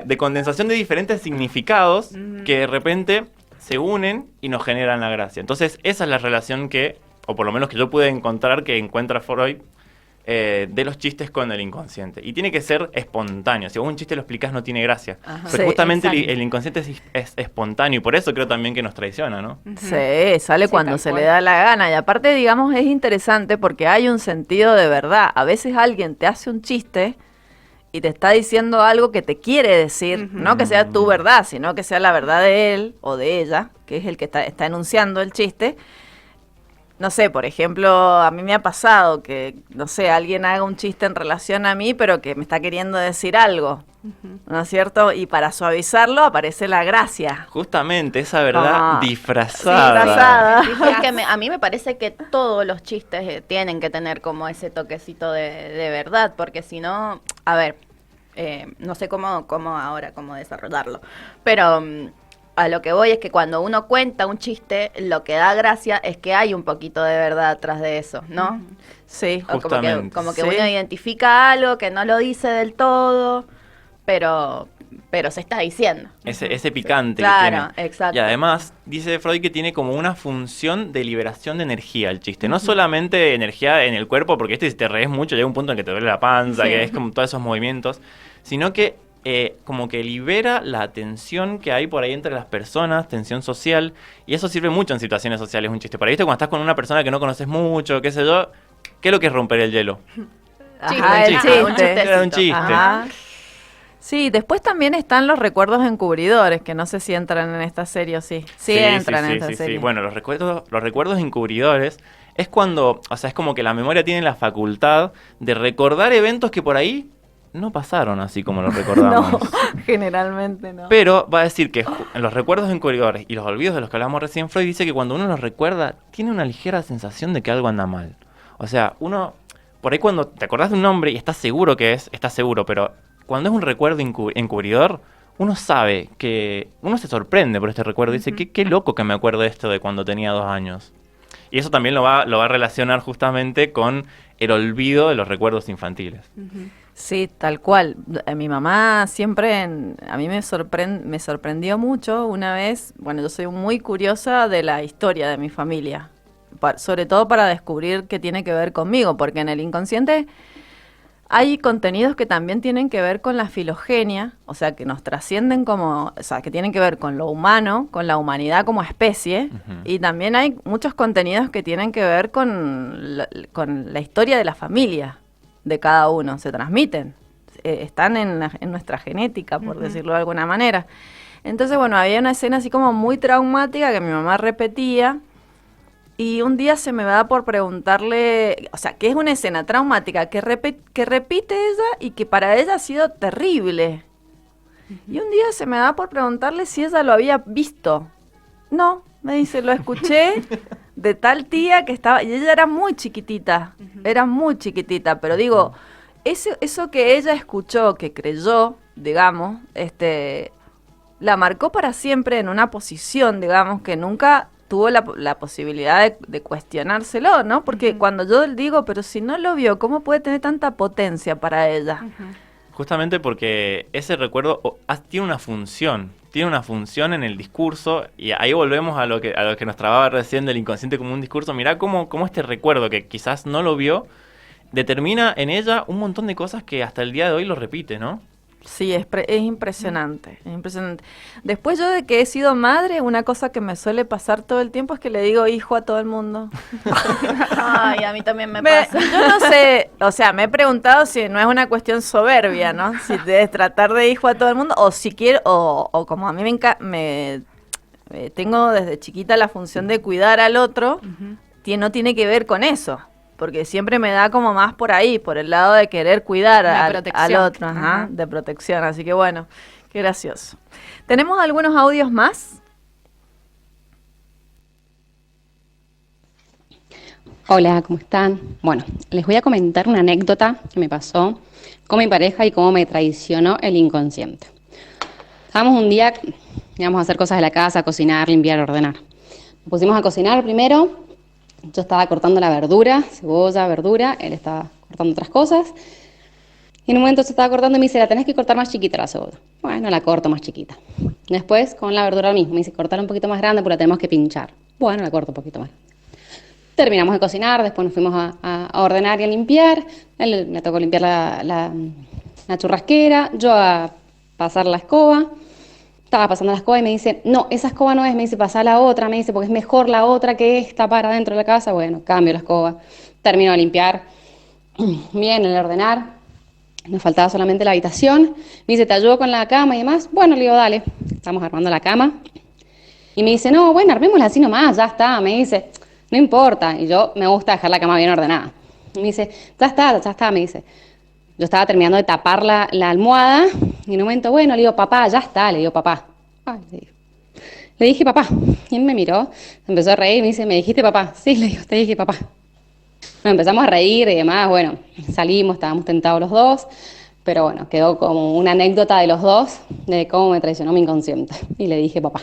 E: de condensación de diferentes significados que de repente se unen y nos generan la gracia. Entonces, esa es la relación que, o por lo menos que yo pude encontrar, que encuentra Freud, de los chistes con el inconsciente. Y tiene que ser espontáneo. Si vos un chiste lo explicás, no tiene gracia.
D: Ajá.
E: Porque
C: Sí,
E: justamente
C: exacto.
E: el inconsciente es espontáneo y por eso creo también que nos traiciona, ¿no?
C: Sí, sale
H: Sí,
C: cuando
H: tal
C: se
H: cual.
C: le da la gana. Y aparte, digamos, es interesante porque hay un sentido de verdad. A veces alguien te hace un chiste y te está diciendo algo que te quiere decir.
H: Ujú.
C: No que sea tu verdad, sino que sea la verdad de él o de ella, que es el que está enunciando el chiste. No sé, por ejemplo, a mí me ha pasado que, no sé, alguien haga un chiste en relación a mí, pero que me está queriendo decir algo, ¿no es cierto? Y para suavizarlo aparece la gracia.
E: Justamente esa verdad
C: Ah,
E: disfrazada.
C: disfrazada.
D: Es que a mí me parece que todos los chistes tienen que tener como ese toquecito de verdad, porque si no, a ver, no sé cómo desarrollarlo, pero a lo que voy es que cuando uno cuenta un chiste, lo que da gracia es que hay un poquito de verdad atrás de eso, ¿no?
C: Sí.
D: O
E: Justamente.
D: como que
C: Sí.
D: uno identifica algo que no lo dice del todo, pero se está diciendo.
E: Ese picante
D: Claro,
E: que tiene.
D: exacto.
E: Y además, dice Freud que tiene como una función de liberación de energía el chiste. No solamente energía en el cuerpo, porque si te rees mucho llega un punto en que te duele la panza,
D: Sí.
E: que es como todos esos movimientos, sino que como que libera la tensión que hay por ahí entre las personas, tensión social, y eso sirve mucho en situaciones sociales, un chiste. Por ahí, ¿viste? Cuando estás con una persona que no conoces mucho, qué sé yo, ¿qué es lo que es romper el hielo?
C: Ajá, el
E: chiste.
D: un chistecito.
E: Era un chiste.
C: Ajá. Sí, después también están los recuerdos encubridores, que no sé si entran en esta serie o sí. Sí, entran en esta serie.
E: Bueno, los recuerdos encubridores es cuando, o sea, es como que la memoria tiene la facultad de recordar eventos que por ahí no pasaron así como los recordamos.
C: No, generalmente no.
E: Pero va a decir que en los recuerdos encubridores y los olvidos de los que hablamos recién, Freud dice que cuando uno los recuerda, tiene una ligera sensación de que algo anda mal. O sea, uno, por ahí cuando te acordás de un nombre y estás seguro que estás seguro, pero cuando es un recuerdo encubridor, uno sabe que uno se sorprende por este recuerdo. Dice, qué loco que me acuerdo de esto de cuando tenía 2 años. Y eso también lo va a relacionar justamente con el olvido de los recuerdos infantiles.
C: Sí, tal cual. Mi mamá siempre, a mí me sorprendió mucho una vez. Bueno, yo soy muy curiosa de la historia de mi familia, sobre todo para descubrir qué tiene que ver conmigo, porque en el inconsciente hay contenidos que también tienen que ver con la filogenia, o sea, que nos trascienden o sea, que tienen que ver con lo humano, con la humanidad como especie, y también hay muchos contenidos que tienen que ver con la historia de la familia de cada uno, se transmiten, están en nuestra genética, por decirlo de alguna manera. Entonces, bueno, había una escena así como muy traumática que mi mamá repetía. Y un día se me da por preguntarle, o sea, que es una escena traumática que repite ella y que para ella ha sido terrible. Y un día se me da por preguntarle si ella lo había visto. No, me dice, lo escuché de tal tía que estaba, y ella era muy chiquitita, pero digo, eso que ella escuchó, que creyó, digamos, la marcó para siempre en una posición, digamos, que nunca tuvo la posibilidad de cuestionárselo, ¿no? Porque cuando yo digo, pero si no lo vio, ¿cómo puede tener tanta potencia para ella?
E: Justamente porque ese recuerdo tiene una función en el discurso, y ahí volvemos a lo que nos trababa recién del inconsciente como un discurso. Mirá cómo este recuerdo, que quizás no lo vio, determina en ella un montón de cosas que hasta el día de hoy lo repite, ¿no?
C: Sí, es impresionante, es impresionante. Después yo de que he sido madre, una cosa que me suele pasar todo el tiempo es que le digo hijo a todo el mundo.
D: Ay, a mí también me pasa.
C: Yo no sé, o sea, me he preguntado si no es una cuestión soberbia, ¿no? Si debes tratar de hijo a todo el mundo, o si quiero, o como a mí tengo desde chiquita la función de cuidar al otro, no tiene que ver con eso. Porque siempre me da como más por ahí, por el lado de querer cuidar al otro, de protección. Así que bueno, qué gracioso. ¿Tenemos algunos audios más?
K: Hola, ¿cómo están? Bueno, les voy a comentar una anécdota que me pasó con mi pareja y cómo me traicionó el inconsciente. Estábamos un día, íbamos a hacer cosas de la casa, cocinar, limpiar, ordenar. Nos pusimos a cocinar primero. Yo estaba cortando la verdura, cebolla, verdura, él estaba cortando otras cosas. Y en un momento se estaba cortando y me dice, la tenés que cortar más chiquita la cebolla. Bueno, la corto más chiquita. Después, con la verdura lo mismo, me dice, cortar un poquito más grande porque la tenemos que pinchar. Bueno, la corto un poquito más. Terminamos de cocinar, después nos fuimos a ordenar y a limpiar. Él me tocó limpiar la churrasquera, yo a pasar la escoba. Estaba pasando la escoba y me dice, no, esa escoba no es, me dice, pasá la otra, me dice, porque es mejor la otra que esta para dentro de la casa. Bueno, cambio la escoba, termino de limpiar, bien, el ordenar, nos faltaba solamente la habitación. Me dice, ¿te ayudo con la cama y demás? Bueno, le digo, dale, estamos armando la cama. Y me dice, no, bueno, armémosla así nomás, ya está. Me dice, no importa, y yo me gusta dejar la cama bien ordenada. Y me dice, ya está, me dice. Yo estaba terminando de tapar la almohada y en un momento, bueno, le digo, papá, ya está, le digo, papá. Ay, le dije, papá. Y él me miró, empezó a reír y me dice, ¿me dijiste papá? Sí, le digo, te dije papá. Bueno, empezamos a reír y demás, bueno, salimos, estábamos tentados los dos, pero bueno, quedó como una anécdota de los dos de cómo me traicionó mi inconsciente. Y le dije, papá.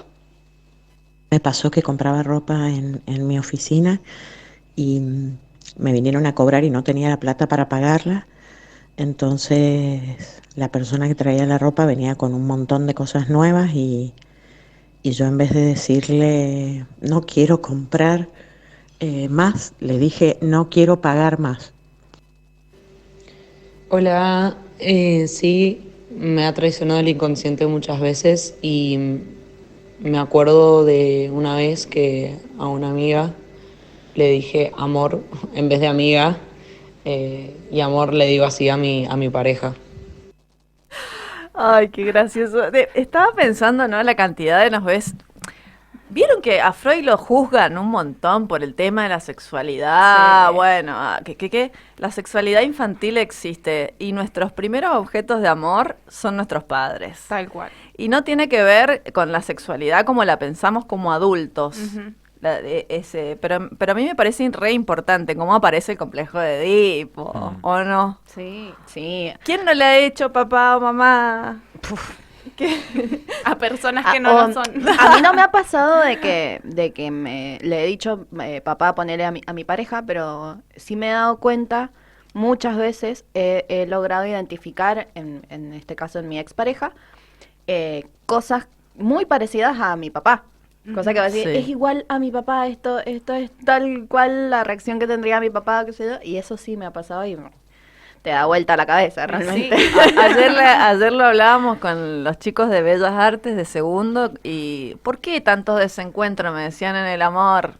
L: Me pasó que compraba ropa en mi oficina y me vinieron a cobrar y no tenía la plata para pagarla. Entonces la persona que traía la ropa venía con un montón de cosas nuevas y yo, en vez de decirle no quiero comprar más, le dije no quiero pagar más.
M: Hola, sí, me ha traicionado el inconsciente muchas veces y me acuerdo de una vez que a una amiga le dije amor en vez de amiga. Y amor le digo así a mi pareja.
C: Ay, qué gracioso. Estaba pensando, ¿no? La cantidad de veces. ¿Vieron que a Freud lo juzgan un montón por el tema de la sexualidad? Sí. Bueno, que la sexualidad infantil existe y nuestros primeros objetos de amor son nuestros padres.
H: Tal cual.
C: Y no tiene que ver con la sexualidad como la pensamos como adultos. Pero a mí me parece re importante cómo aparece el complejo de Edipo, ¿o no?
D: Sí, sí.
C: ¿Quién no le ha hecho papá o mamá?
H: A personas que no lo son.
D: A mí no me ha pasado de que le he dicho papá ponerle a mi pareja, pero sí me he dado cuenta, muchas veces he logrado identificar, en este caso en mi expareja, cosas muy parecidas a mi papá. Cosa que va a decir,
C: Sí.
D: es igual a mi papá, esto es tal cual la reacción que tendría mi papá, qué sé yo, y eso sí me ha pasado y te da vuelta la cabeza realmente.
C: Ayer lo hablábamos con los chicos de Bellas Artes de segundo y ¿por qué tantos desencuentros? Me decían en el amor.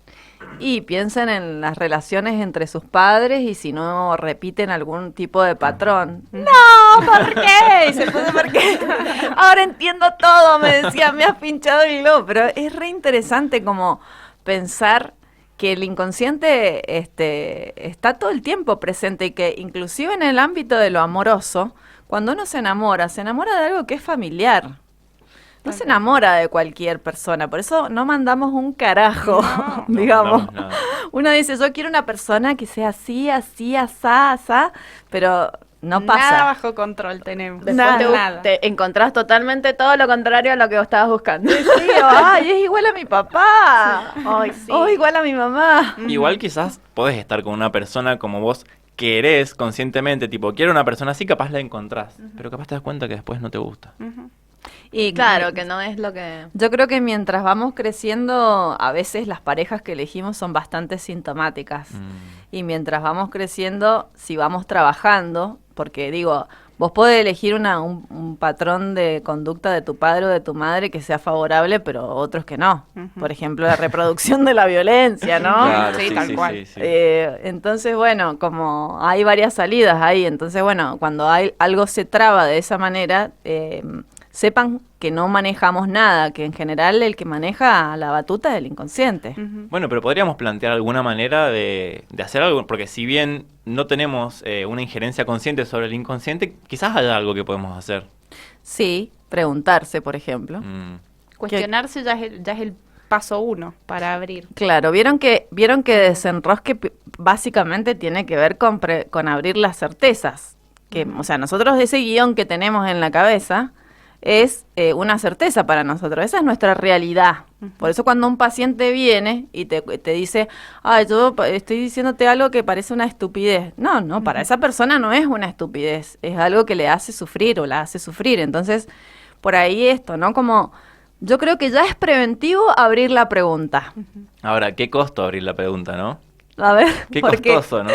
C: Y piensen en las relaciones entre sus padres y si no repiten algún tipo de patrón. No, ¿por qué? Y se puso, ¿por qué? Ahora entiendo todo, me decía, me has pinchado el globo. Pero es re interesante como pensar que el inconsciente está todo el tiempo presente y que inclusive en el ámbito de lo amoroso, cuando uno se enamora de algo que es familiar. No se enamora de cualquier persona, por eso no mandamos un carajo, digamos.
E: No.
C: Uno dice, yo quiero una persona que sea así, así, asá, asá, pero no pasa.
H: Nada bajo control tenemos.
D: Después
H: Nada.
D: te encontrás totalmente todo lo contrario a lo que vos estabas buscando.
C: Sí, ay, es igual a mi papá.
D: Ay, sí.
C: Oh, igual a mi mamá.
E: Igual quizás podés estar con una persona como vos querés conscientemente, tipo, quiero una persona así, capaz la encontrás, pero capaz te das cuenta que después no te gusta.
C: Y
D: Claro, que no es lo que...
C: yo creo que mientras vamos creciendo, a veces las parejas que elegimos son bastante sintomáticas. Y mientras vamos creciendo, si vamos trabajando, porque digo, vos podés elegir un patrón de conducta de tu padre o de tu madre que sea favorable, pero otros que no. Por ejemplo, la reproducción de la violencia, ¿no?
E: Claro,
H: Sí, tal cual.
E: sí.
C: Entonces, bueno, como hay varias salidas ahí, entonces, bueno, cuando algo se traba de esa manera, sepan que no manejamos nada, que en general el que maneja la batuta es el inconsciente.
E: Bueno, pero podríamos plantear alguna manera de hacer algo, porque si bien no tenemos una injerencia consciente sobre el inconsciente, quizás haya algo que podemos hacer.
C: Sí, preguntarse, por ejemplo.
H: Cuestionarse ya es el paso 1 para abrir.
C: Claro, vieron que desenrosque básicamente tiene que ver con abrir las certezas. Que, o sea, nosotros ese guión que tenemos en la cabeza es una certeza para nosotros, esa es nuestra realidad. Por eso cuando un paciente viene y te dice, yo estoy diciéndote algo que parece una estupidez. No, para esa persona no es una estupidez, es algo que le hace sufrir o la hace sufrir. Entonces, por ahí esto, ¿no? Como, yo creo que ya es preventivo abrir la pregunta.
E: Ahora, ¿qué costo abrir la pregunta, no?
C: A ver,
E: Qué
C: porque-
E: costoso, ¿no?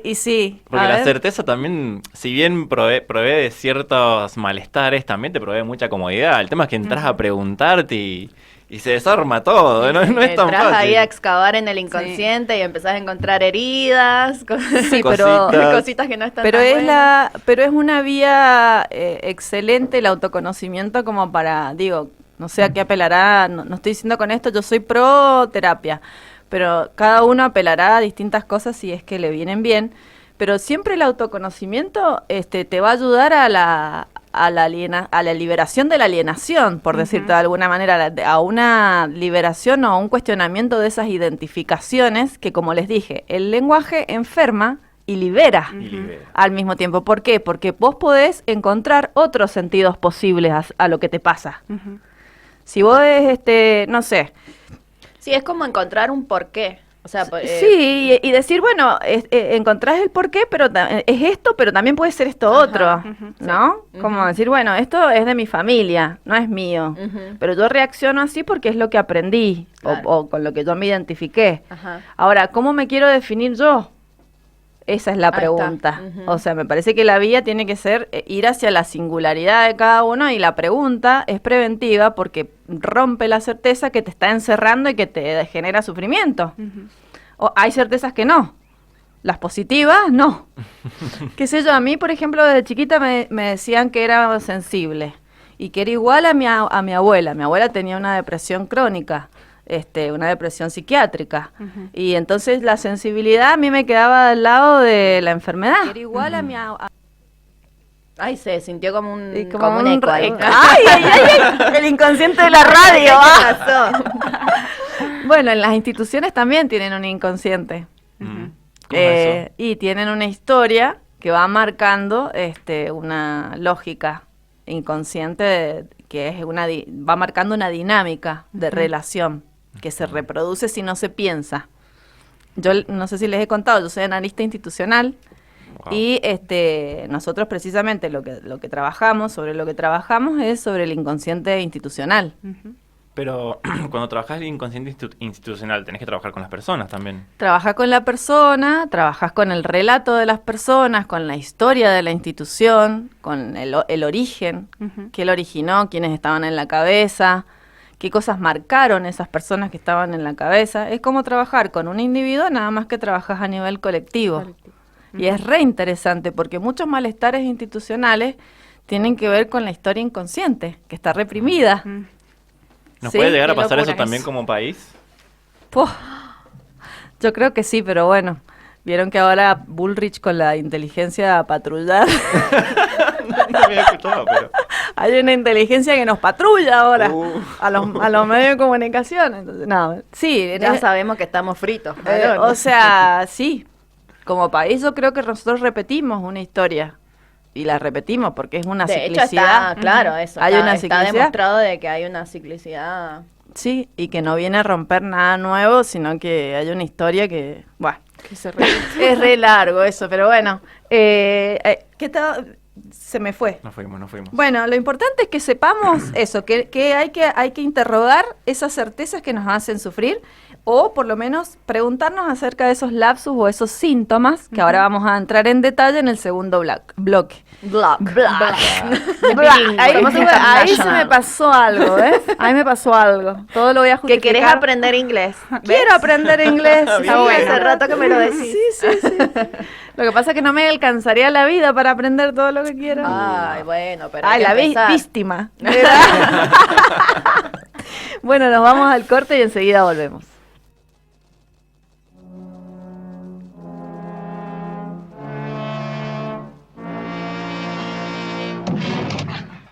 C: y sí,
E: Porque
C: a
E: la
C: ver.
E: certeza también, si bien provee de ciertos malestares, también te provee mucha comodidad. El tema es que entras a preguntarte y se desarma todo, no es tan
D: Entras
E: fácil.
D: ahí a excavar en el inconsciente y empezás a encontrar heridas,
C: Sí, pero
D: cositas que no están
C: pero
D: tan
C: es
D: buenas.
C: pero es una vía excelente el autoconocimiento como para, digo, no sé a qué apelará, no estoy diciendo con esto, yo soy pro terapia, pero cada uno apelará a distintas cosas si es que le vienen bien, pero siempre el autoconocimiento te va a ayudar a la liberación de la alienación, por decirte de alguna manera, a una liberación o a un cuestionamiento de esas identificaciones que, como les dije, el lenguaje enferma y libera al mismo tiempo. ¿Por qué? Porque vos podés encontrar otros sentidos posibles a lo que te pasa. Si vos, no sé,
D: Sí, es como encontrar un porqué. O sea,
C: sí, y decir, bueno, encontrás el porqué, pero es esto, pero también puede ser esto otro, ¿no? Como decir, bueno, esto es de mi familia, no es mío, pero yo reacciono así porque es lo que aprendí o con lo que yo me identifiqué.
D: Ajá.
C: Ahora, ¿cómo me quiero definir yo? Esa es la
D: Ahí está.
C: pregunta. O sea, me parece que la vía tiene que ser ir hacia la singularidad de cada uno y la pregunta es preventiva porque rompe la certeza que te está encerrando y que te genera sufrimiento. O hay certezas que no. Las positivas, no. Qué sé yo, a mí, por ejemplo, desde chiquita me decían que era sensible y que era igual a mi abuela. Mi abuela tenía una depresión crónica. Una depresión psiquiátrica. Y entonces la sensibilidad a mí me quedaba al lado de la enfermedad. Era igual a mi
D: Ay, se sintió como un,
C: como
D: un eco ahí.
C: ¡Ay! El inconsciente de la radio. Bueno, en las instituciones también tienen un inconsciente.
E: ¿Cómo es eso?
C: Y tienen una historia que va marcando una lógica inconsciente que es va marcando una dinámica de relación que se reproduce si no se piensa. Yo no sé si les he contado, yo soy analista institucional. Wow. Y nosotros precisamente lo que trabajamos es sobre el inconsciente institucional.
E: Pero cuando trabajas el inconsciente institucional, tenés que trabajar con las personas también.
C: Trabajas con la persona, trabajas con el relato de las personas, con la historia de la institución, con el origen, qué lo originó, quiénes estaban en la cabeza, qué cosas marcaron esas personas que estaban en la cabeza. Es como trabajar con un individuo, nada más que trabajas a nivel colectivo. Y es re interesante porque muchos malestares institucionales tienen que ver con la historia inconsciente, que está reprimida.
E: ¿Nos puede llegar a pasar eso también como país?
C: Yo creo que sí, pero bueno, vieron que ahora Bullrich con la inteligencia patrullar.
E: No había escuchado, pero...
C: Hay una inteligencia que nos patrulla ahora a los medios de comunicación. Entonces, no, sí,
D: ya sabemos que estamos fritos.
C: O sea, sí. Como país yo creo que nosotros repetimos una historia y la repetimos porque es una ciclicidad.
D: De hecho está, claro, eso.
C: Hay una
D: está demostrado de que hay una ciclicidad.
C: Sí, y que no viene a romper nada nuevo, sino que hay una historia que, bueno,
D: que se
C: es re largo eso, pero bueno. ¿Qué tal? Se me fue.
E: Nos fuimos.
C: Bueno, lo importante es que sepamos eso, que hay que interrogar esas certezas que nos hacen sufrir, o por lo menos preguntarnos acerca de esos lapsus o esos síntomas, que ahora vamos a entrar en detalle en el segundo bloque. Ahí se me pasó algo, ¿ves? Ahí me pasó algo. Todo lo voy a justificar.
D: Que querés aprender inglés.
C: Quiero aprender inglés.
D: Está bueno. Hace rato que me lo decís.
C: Sí. Lo que pasa es que no me alcanzaría la vida para aprender todo lo que quiero.
D: Ay, bueno, pero
C: la víctima. Bueno, nos vamos al corte y enseguida volvemos.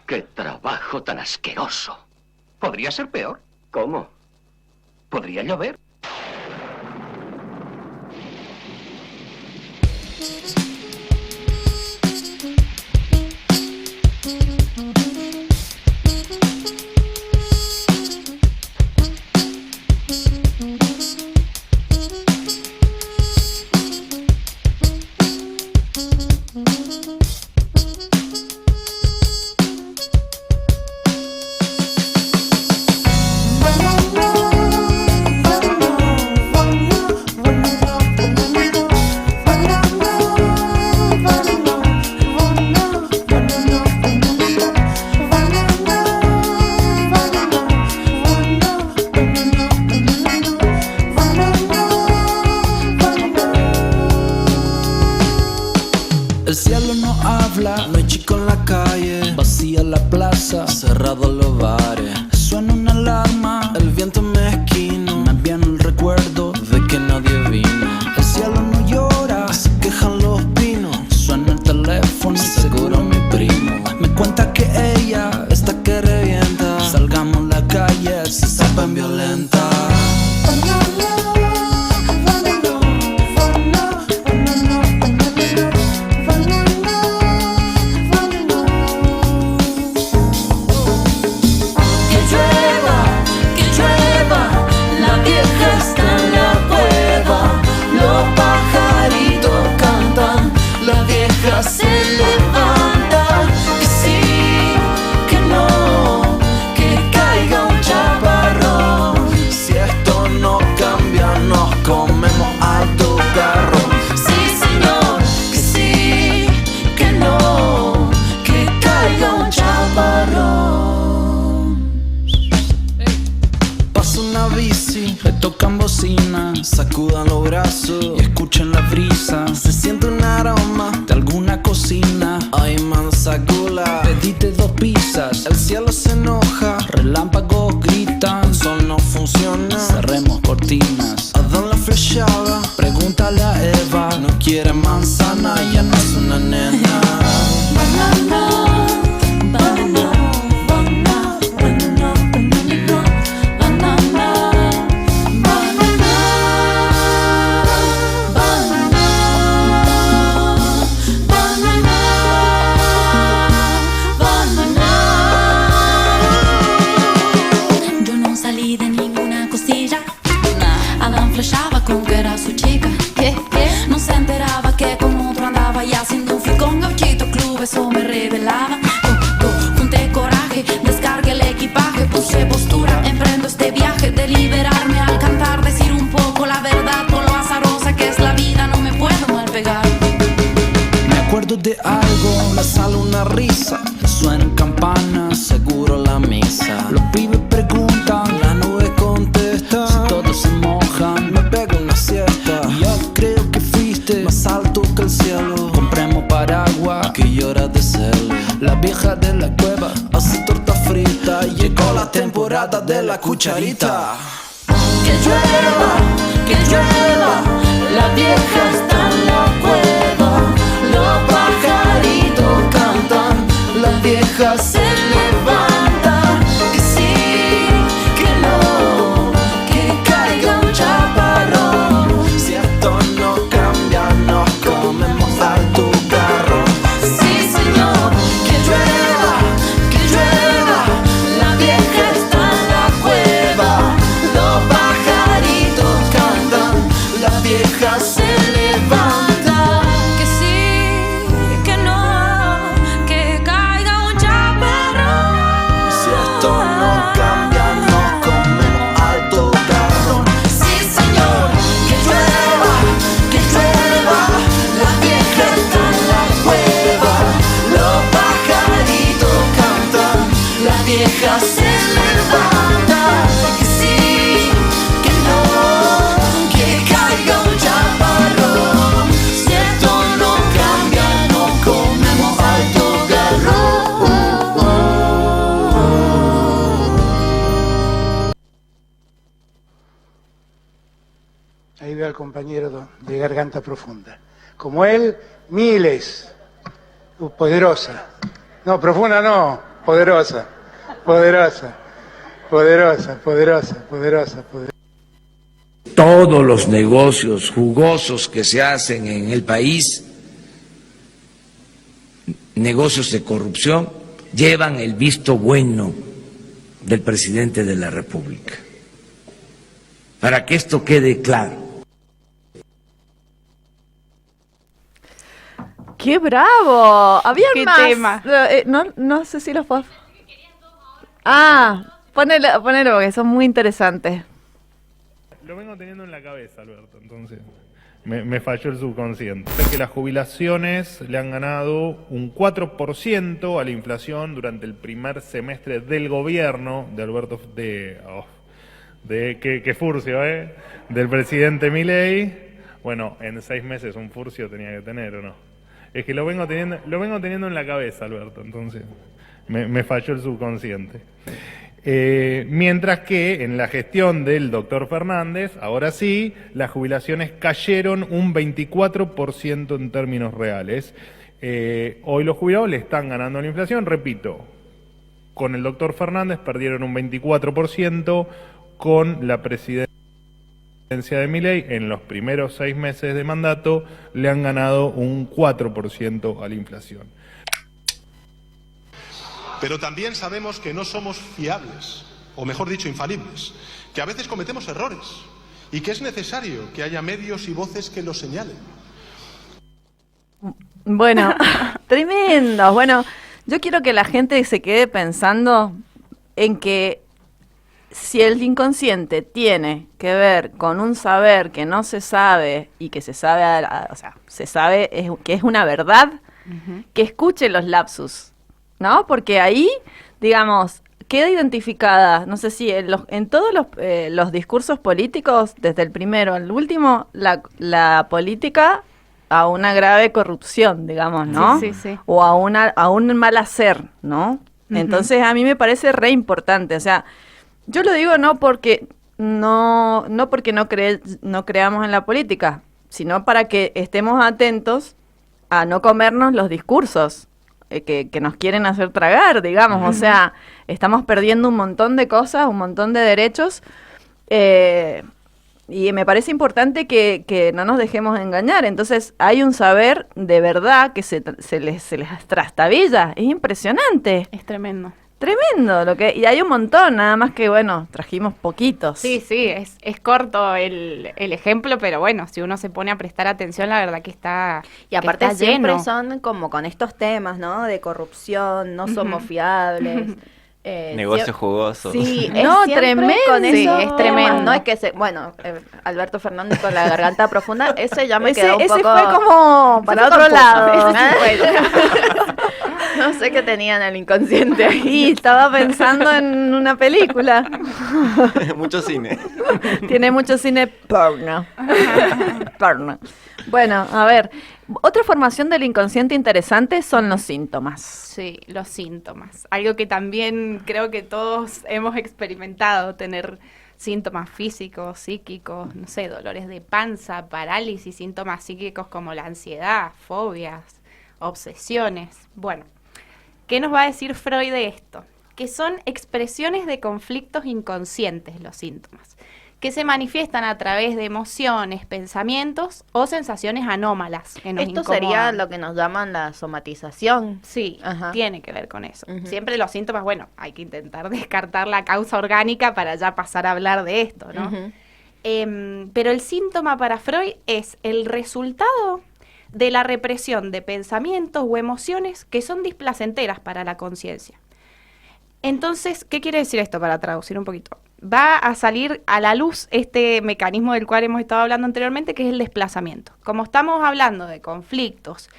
N: ¡Qué trabajo tan asqueroso! Podría ser peor. ¿Cómo? Podría llover.
O: El cielo no habla, no hay chico en la calle, vacía la plaza, cerrados los bares. Suena una alarma, el viento mezquino, me viene el recuerdo de que nadie vino. El cielo no llora, se quejan los pinos, suena el teléfono y seguro mi primo me cuenta que ella está que revienta. Salgamos a la calle, se saben violenta. Se levanta, que sí, que no, que caiga un chaparrón. Si esto no cambia, nos comemos a tu carro. Sí, señor, que sí, que no, que caiga un chaparrón. Pasa una bici, le tocan bocina, sacudan los brazos y escuchen la brisa. Se siente un aroma de alguna cocina. Ay, manzagula, pedite 2 pizzas. El cielo se enoja, relámpagos gritan. El sol no funciona, cerremos cortinas. Adán la flechaba, pregúntale a Eva. No quiere manzana, ya no es una nena. Banana, banana.
P: Banana.
O: de algo, me sale una risa. Suenan campanas, seguro la misa. Los pibes preguntan, la nube contesta. Si todos se mojan, me pego una siesta. Y yo creo que fuiste más alto que el cielo. Compremos paraguas, que llora de celo. La vieja de la cueva hace torta frita. Llegó la temporada de la cucharita.
P: Que llueva, la vieja está en la cueva. Los pajaritos cantan, la vieja se levanta. Que sí, que no, que caiga un chaparrón.
O: Si esto no cambia, nos comemos al tu carro.
P: Sí, señor, que llueva, la vieja está en la cueva. Los pajaritos cantan, la vieja se levanta. Que sí, que no, que caiga un chaparrón.
O: Si esto no cambia, nos comemos al tu carro.
P: Sí, señor, que llueva, la vieja está en la cueva. Los pajaritos cantan, la vieja se levanta. Que sí, que no, que caiga un chaparrón. Si esto no cambia, nos comemos alto garrón.
Q: Ahí veo al compañero de garganta profunda. Como él, miles. Poderosa. No, profunda no, poderosa. Poderosa.
R: Todos los negocios jugosos que se hacen en el país, negocios de corrupción, llevan el visto bueno del presidente de la República. Para que esto quede claro.
C: ¡Qué bravo! Había
H: ¿Qué
C: más.
H: tema?
C: No sé si los puedo. Ponelo porque son muy interesantes.
S: Lo vengo teniendo en la cabeza, Alberto, entonces me falló el subconsciente. Que las jubilaciones le han ganado un 4% a la inflación durante el primer semestre del gobierno de Alberto, qué furcio, del presidente Milei. Bueno, en 6 meses un furcio tenía que tener, ¿o no? Es que lo vengo teniendo en la cabeza, Alberto, entonces me falló el subconsciente. Mientras que en la gestión del doctor Fernández, ahora sí, las jubilaciones cayeron un 24% en términos reales. Hoy los jubilados le están ganando a la inflación, repito, con el doctor Fernández perdieron un 24%, con la presidencia de Milei en los primeros 6 meses de mandato le han ganado un 4% a la inflación.
T: Pero también sabemos que no somos fiables, o mejor dicho, infalibles, que a veces cometemos errores y que es necesario que haya medios y voces que los señalen.
C: Bueno, tremendo. Bueno, yo quiero que la gente se quede pensando en que si el inconsciente tiene que ver con un saber que no se sabe y que se sabe, se sabe que es una verdad, que escuche los lapsus, ¿no? Porque ahí, digamos, queda identificada, no sé si en todos los discursos políticos, desde el primero al último, la política a una grave corrupción, digamos, ¿no?
H: Sí, sí, sí.
C: O a un mal hacer, ¿no? Entonces a mí me parece re importante, o sea, yo lo digo no porque no creamos en la política, sino para que estemos atentos a no comernos los discursos que nos quieren hacer tragar, digamos. O sea, estamos perdiendo un montón de cosas, un montón de derechos, y me parece importante que no nos dejemos engañar. Entonces, hay un saber de verdad que se les trastabilla. Es impresionante.
H: Es tremendo.
C: Tremendo, y hay un montón, nada más que, bueno, trajimos poquitos.
H: Sí, es corto el ejemplo, pero bueno, si uno se pone a prestar atención, la verdad que está
D: Y aparte
H: está
D: siempre
H: lleno.
D: son como con estos temas, ¿no? De corrupción, no somos fiables.
E: Negocio jugoso.
D: Sí,
C: No,
D: siempre
C: tremendo.
D: con
C: Sí,
D: eso
C: es tremendo.
D: No es que bueno, Alberto Fernández con la garganta profunda, ese ya me
C: Ese-
D: quedó un
C: ese
D: poco...
C: fue como para
D: ese fue
C: otro
D: confuso.
C: lado.
D: Ese sí fue. No sé qué tenían en el inconsciente ahí.
C: Y estaba pensando en una película.
E: Mucho cine.
C: Tiene mucho cine porno. Porno. Bueno, a ver. Otra formación del inconsciente interesante son los síntomas.
H: Sí, los síntomas. Algo que también creo que todos hemos experimentado, tener síntomas físicos, psíquicos, no sé, dolores de panza, parálisis, síntomas psíquicos como la ansiedad, fobias, obsesiones. Bueno, ¿qué nos va a decir Freud de esto? Que son expresiones de conflictos inconscientes los síntomas, que se manifiestan a través de emociones, pensamientos o sensaciones anómalas que nos
D: Esto
H: incomodan.
D: sería lo que nos llaman la somatización.
H: Sí,
D: Ajá.
H: tiene que ver con eso.
D: Ujú.
H: Siempre los síntomas, bueno, hay que intentar descartar la causa orgánica para ya pasar a hablar de esto, ¿no?
D: Ujú.
H: Pero el síntoma para Freud es el resultado de la represión de pensamientos o emociones que son displacenteras para la conciencia. Entonces, ¿qué quiere decir esto para traducir un poquito? Va a salir a la luz este mecanismo del cual hemos estado hablando anteriormente, que es el desplazamiento. Como estamos hablando de conflictos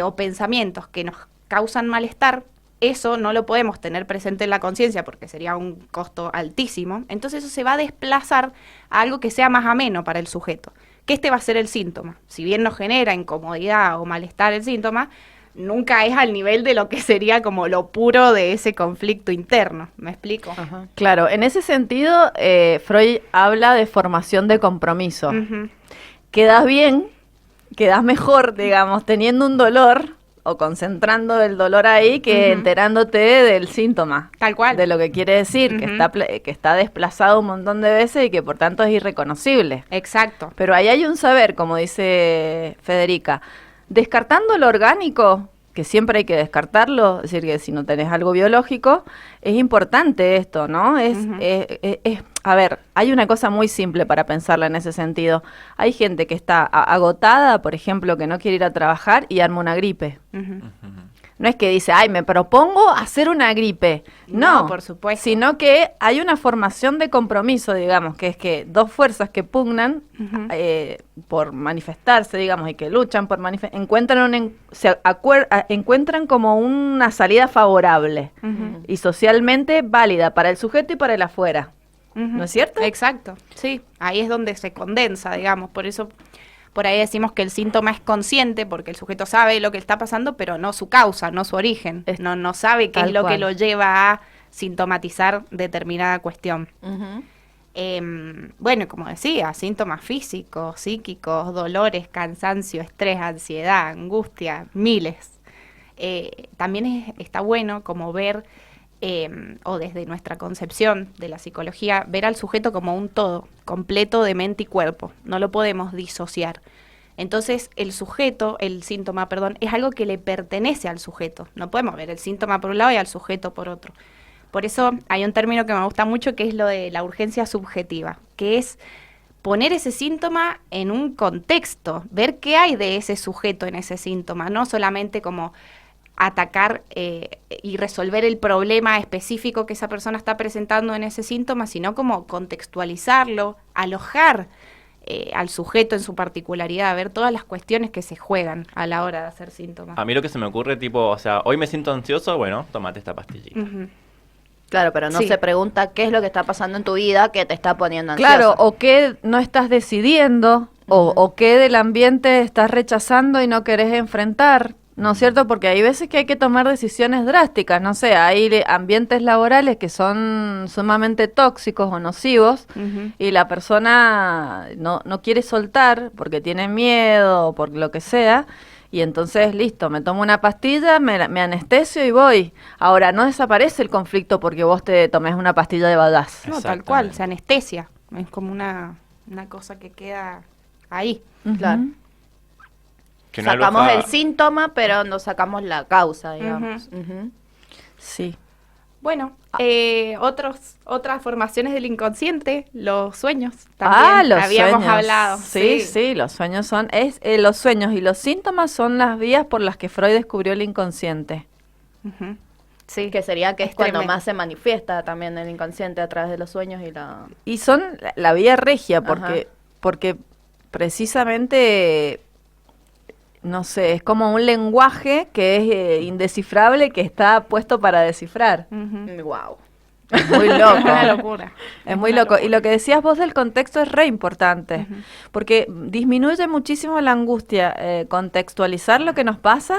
H: o pensamientos que nos causan malestar, eso no lo podemos tener presente en la conciencia porque sería un costo altísimo. Entonces eso se va a desplazar a algo que sea más ameno para el sujeto, que este va a ser el síntoma. Si bien nos genera incomodidad o malestar el síntoma, nunca es al nivel de lo que sería como lo puro de ese conflicto interno. ¿Me explico?
C: Claro, en ese sentido, Freud habla de formación de compromiso.
H: Ujú.
C: Quedas bien, quedas mejor, digamos, teniendo un dolor o concentrando el dolor ahí que
H: Ujú.
C: enterándote del síntoma.
H: Tal cual.
C: De lo que quiere decir, que
H: Ujú.
C: que está desplazado un montón de veces y que por tanto es irreconocible.
H: Exacto.
C: Pero ahí hay un saber, como dice Federica, descartando lo orgánico, que siempre hay que descartarlo, es decir, que si no tenés algo biológico, es importante esto, ¿no? A ver, hay una cosa muy simple para pensarla en ese sentido. Hay gente que está agotada, por ejemplo, que no quiere ir a trabajar y arma una gripe.
H: Ujú.
C: No es que dice, ay, me propongo hacer una gripe. No,
H: No, por supuesto.
C: Sino que hay una formación de compromiso, digamos, que es que dos fuerzas que pugnan
H: Ujú.
C: por manifestarse, digamos, y que luchan por encuentran encuentran como una salida favorable
H: Ujú.
C: y socialmente válida para el sujeto y para el afuera.
H: Ujú.
C: ¿No es cierto?
H: Exacto, sí. Ahí es donde se condensa, digamos. Por eso, por ahí decimos que el síntoma es consciente, porque el sujeto sabe lo que está pasando, pero no su causa, no su origen. No sabe qué es
C: tal
H: lo que
C: cual.
H: lo lleva a sintomatizar determinada cuestión.
D: Ujú.
H: Bueno, como decía, síntomas físicos, psíquicos, dolores, cansancio, estrés, ansiedad, angustia, miles. También está bueno como ver, o desde nuestra concepción de la psicología, ver al sujeto como un todo, completo de mente y cuerpo. No lo podemos disociar. Entonces, el síntoma, es algo que le pertenece al sujeto. No podemos ver el síntoma por un lado y al sujeto por otro. Por eso hay un término que me gusta mucho que es lo de la urgencia subjetiva, que es poner ese síntoma en un contexto, ver qué hay de ese sujeto en ese síntoma, no solamente como atacar y resolver el problema específico que esa persona está presentando en ese síntoma, sino como contextualizarlo, alojar al sujeto en su particularidad, ver todas las cuestiones que se juegan a la hora de hacer síntomas.
E: A mí lo que se me ocurre, tipo, o sea, hoy me siento ansioso, bueno, tómate esta pastillita.
H: Ujú.
D: Claro, pero no
H: Sí.
D: se pregunta qué es lo que está pasando en tu vida que te está poniendo ansiosa.
C: Claro, o qué no estás decidiendo, o qué del ambiente estás rechazando y no querés enfrentar, ¿no es cierto? Porque hay veces que hay que tomar decisiones drásticas, no sé, hay ambientes laborales que son sumamente tóxicos o nocivos
H: Ujú.
C: y la persona no quiere soltar porque tiene miedo o por lo que sea, y entonces, listo, me tomo una pastilla, me anestesio y voy. Ahora, no desaparece el conflicto porque vos te tomes una pastilla de badass.
H: No, tal cual, se anestesia. Es como una cosa que queda ahí.
D: Claro.
E: Que no
D: Sacamos
E: aloja-
D: el síntoma, pero no sacamos la causa, digamos. Ujú.
C: Sí.
H: Bueno, otras formaciones del inconsciente, los sueños. También
C: Los
H: habíamos
C: sueños.
H: hablado.
C: Sí, los sueños son, los sueños y los síntomas son las vías por las que Freud descubrió el inconsciente.
H: Ujú. Sí,
D: que sería que es
H: es
D: cuando
H: tremendo.
D: más se manifiesta también el inconsciente a través de los sueños y la...
C: Y son la vía regia,
D: Ajá.
C: porque precisamente, no sé, es como un lenguaje que es indescifrable, que está puesto para descifrar.
D: Wow.
C: Es muy loco.
H: Es una locura.
C: Es muy loco. Y lo que decías vos del contexto es re importante, porque disminuye muchísimo la angustia contextualizar lo que nos pasa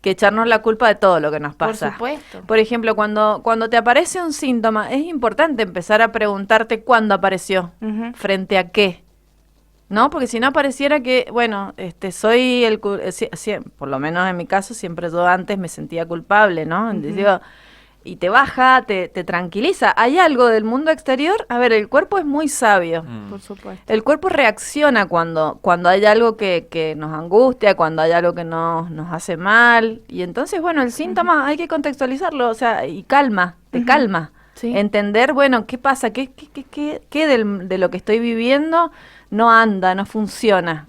C: que echarnos la culpa de todo lo que nos
H: Por
C: pasa.
H: supuesto.
C: Por ejemplo, cuando te aparece un síntoma, es importante empezar a preguntarte cuándo apareció, frente a qué. ¿No? Porque si no pareciera que, bueno, soy por lo menos en mi caso, siempre yo antes me sentía culpable, ¿no? Entonces, digo, y te baja, te tranquiliza. Hay algo del mundo exterior, a ver, el cuerpo es muy sabio.
H: Por supuesto.
C: El cuerpo reacciona cuando hay algo que nos angustia, cuando hay algo que nos hace mal. Y entonces, bueno, el síntoma hay que contextualizarlo, o sea, y calma, te calma.
H: Sí.
C: Entender, bueno, ¿qué pasa? ¿Qué de lo que estoy viviendo no anda, no funciona?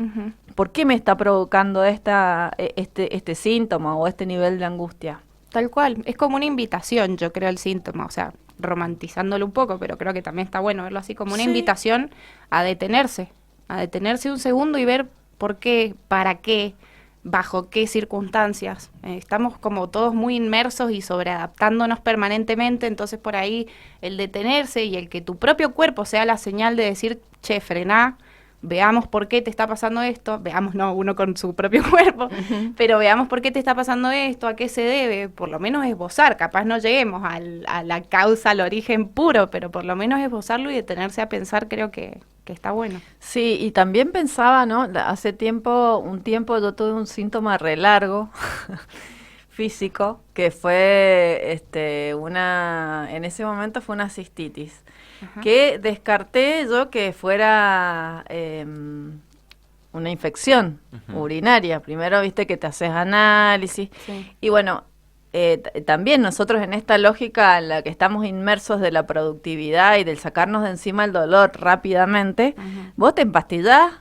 C: ¿Por qué me está provocando este síntoma o este nivel de angustia?
H: Tal cual, es como una invitación, yo creo, el síntoma, o sea, romantizándolo un poco, pero creo que también está bueno verlo así como una
C: Sí.
H: invitación a detenerse un segundo y ver por qué, para qué, bajo qué circunstancias. Estamos como todos muy inmersos y sobreadaptándonos permanentemente, entonces por ahí el detenerse y el que tu propio cuerpo sea la señal de decir, che, frená, veamos por qué te está pasando esto, veamos, no, uno con su propio cuerpo, pero veamos por qué te está pasando esto, a qué se debe, por lo menos esbozar, capaz no lleguemos a la causa, al origen puro, pero por lo menos esbozarlo y detenerse a pensar, creo que está bueno.
C: Sí, y también pensaba, ¿no? Hace un tiempo yo tuve un síntoma re largo físico, que fue en ese momento fue una cistitis, que descarté yo que fuera una infección urinaria. Primero, viste que te haces análisis.
H: Sí.
C: Y bueno, también nosotros en esta lógica en la que estamos inmersos de la productividad y del sacarnos de encima el dolor rápidamente, vos te empastillás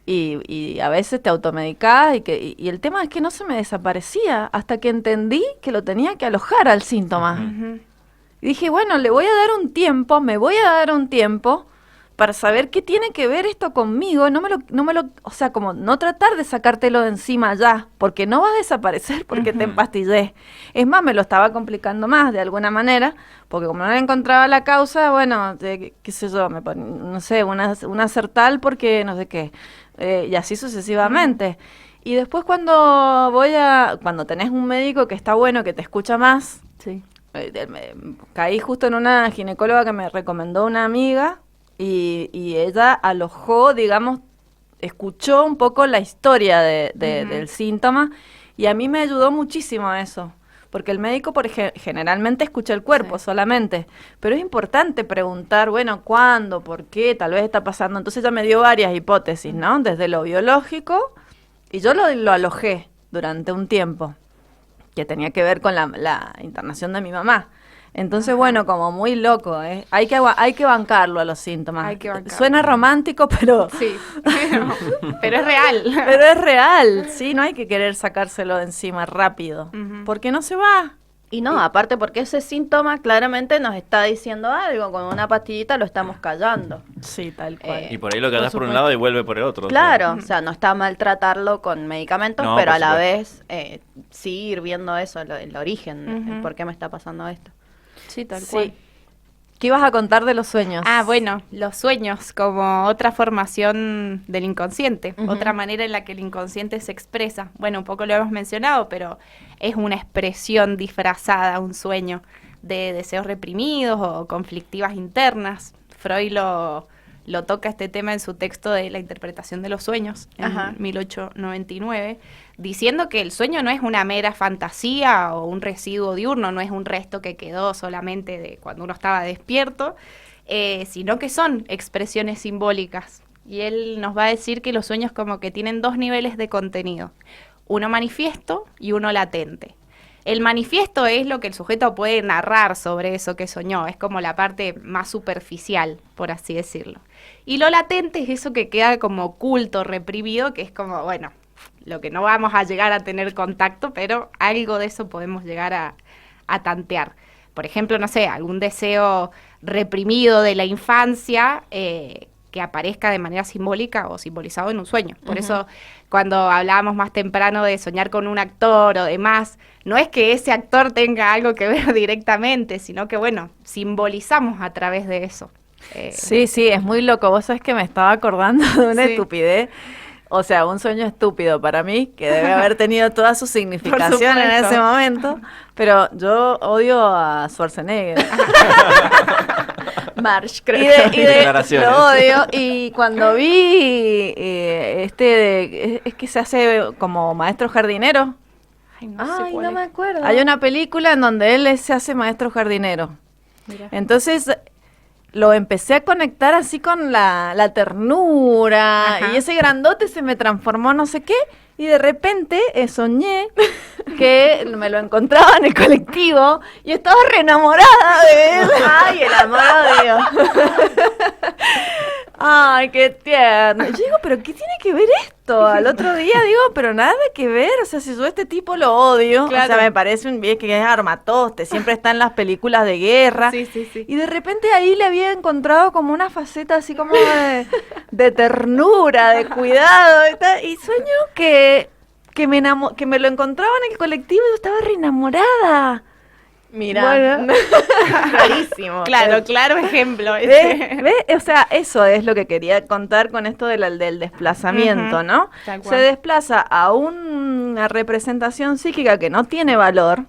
C: y a veces te automedicás y el tema es que no se me desaparecía hasta que entendí que lo tenía que alojar al síntoma. Y dije, bueno, me voy a dar un tiempo para saber qué tiene que ver esto conmigo, o sea, como no tratar de sacártelo de encima ya, porque no va a desaparecer porque te empastillé. Es más, me lo estaba complicando más de alguna manera, porque como no le encontraba la causa, bueno, qué sé yo, no sé, una Sertal porque no sé qué, y así sucesivamente. Y después cuando tenés un médico que está bueno, que te escucha más, caí justo en una ginecóloga que me recomendó una amiga, y ella alojó, digamos, escuchó un poco la historia del síntoma, y a mí me ayudó muchísimo eso, porque el médico generalmente escucha el cuerpo solamente, pero es importante preguntar, bueno, ¿cuándo? ¿Por qué? Tal vez está pasando. Entonces ella me dio varias hipótesis, ¿no? Desde lo biológico, y yo lo alojé durante un tiempo, que tenía que ver con la internación de mi mamá. Entonces, bueno, como muy loco, hay que bancarlo a los síntomas.
H: Hay que bancarlo.
C: Suena romántico, pero...
H: Sí, pero es real.
C: Pero es real, sí, no hay que querer sacárselo de encima rápido, porque no se va.
D: Y no, aparte porque ese síntoma claramente nos está diciendo algo, con una pastillita lo estamos callando.
C: Sí, tal cual.
E: Y por ahí lo callas por un lado y vuelve por el otro.
D: Claro, o sea, no está mal tratarlo con medicamentos,
E: No,
D: pero
E: por
D: a la
E: supuesto.
D: vez sí ir viendo eso, el origen, el por qué me está pasando esto.
H: Sí, tal
C: Sí.
H: cual.
C: ¿Qué ibas a contar de los sueños?
H: Ah, bueno, los sueños como otra formación del inconsciente, otra manera en la que el inconsciente se expresa. Bueno, un poco lo hemos mencionado, pero es una expresión disfrazada, un sueño de deseos reprimidos o conflictivas internas. Freud lo toca este tema en su texto de la interpretación de los sueños, en 1899, diciendo que el sueño no es una mera fantasía o un residuo diurno, no es un resto que quedó solamente de cuando uno estaba despierto, sino que son expresiones simbólicas. Y él nos va a decir que los sueños como que tienen dos niveles de contenido, uno manifiesto y uno latente. El manifiesto es lo que el sujeto puede narrar sobre eso que soñó, es como la parte más superficial, por así decirlo. Y lo latente es eso que queda como oculto, reprimido, que es como, bueno, lo que no vamos a llegar a tener contacto, pero algo de eso podemos llegar a
U: a tantear. Por ejemplo, no sé, algún deseo reprimido de la infancia que aparezca de manera simbólica o simbolizado en un sueño. Por eso, cuando hablábamos más temprano de soñar con un actor o demás, no es que ese actor tenga algo que ver directamente, sino que, bueno, simbolizamos a través de eso.
C: Sí, es muy loco. Vos sabés que me estaba acordando de una estupidez. O sea, un sueño estúpido para mí, que debe haber tenido toda su significación en ese momento, pero yo odio a Schwarzenegger.
D: Marsh, creo que.
C: Lo odio, y cuando vi es que se hace como maestro jardinero.
D: Ay, no me acuerdo.
C: Hay una película en donde él se hace maestro jardinero.
D: Mira.
C: Entonces lo empecé a conectar así con la ternura, y ese grandote se me transformó no sé qué, y de repente soñé que me lo encontraba en el colectivo y estaba re enamorada de él.
D: Ay, el amor odio.
C: Ay, qué tierno. Yo digo, ¿pero qué tiene que ver esto? Al otro día digo, pero nada que ver. O sea, si yo a este tipo lo odio,
U: Claro.
C: o sea, me parece un viejo que es armatoste, siempre está en las películas de guerra.
U: Sí.
C: Y de repente ahí le había encontrado como una faceta así como de ternura, de cuidado y tal. Y sueño que me lo encontraba en el colectivo y yo estaba re enamorada.
D: Mira,
C: Bueno.
D: rarísimo.
U: Claro ejemplo.
C: ¿Ves? O sea, eso es lo que quería contar con esto del desplazamiento, ¿no?
U: Tal
C: Se
U: cual.
C: desplaza a una representación psíquica que no tiene valor,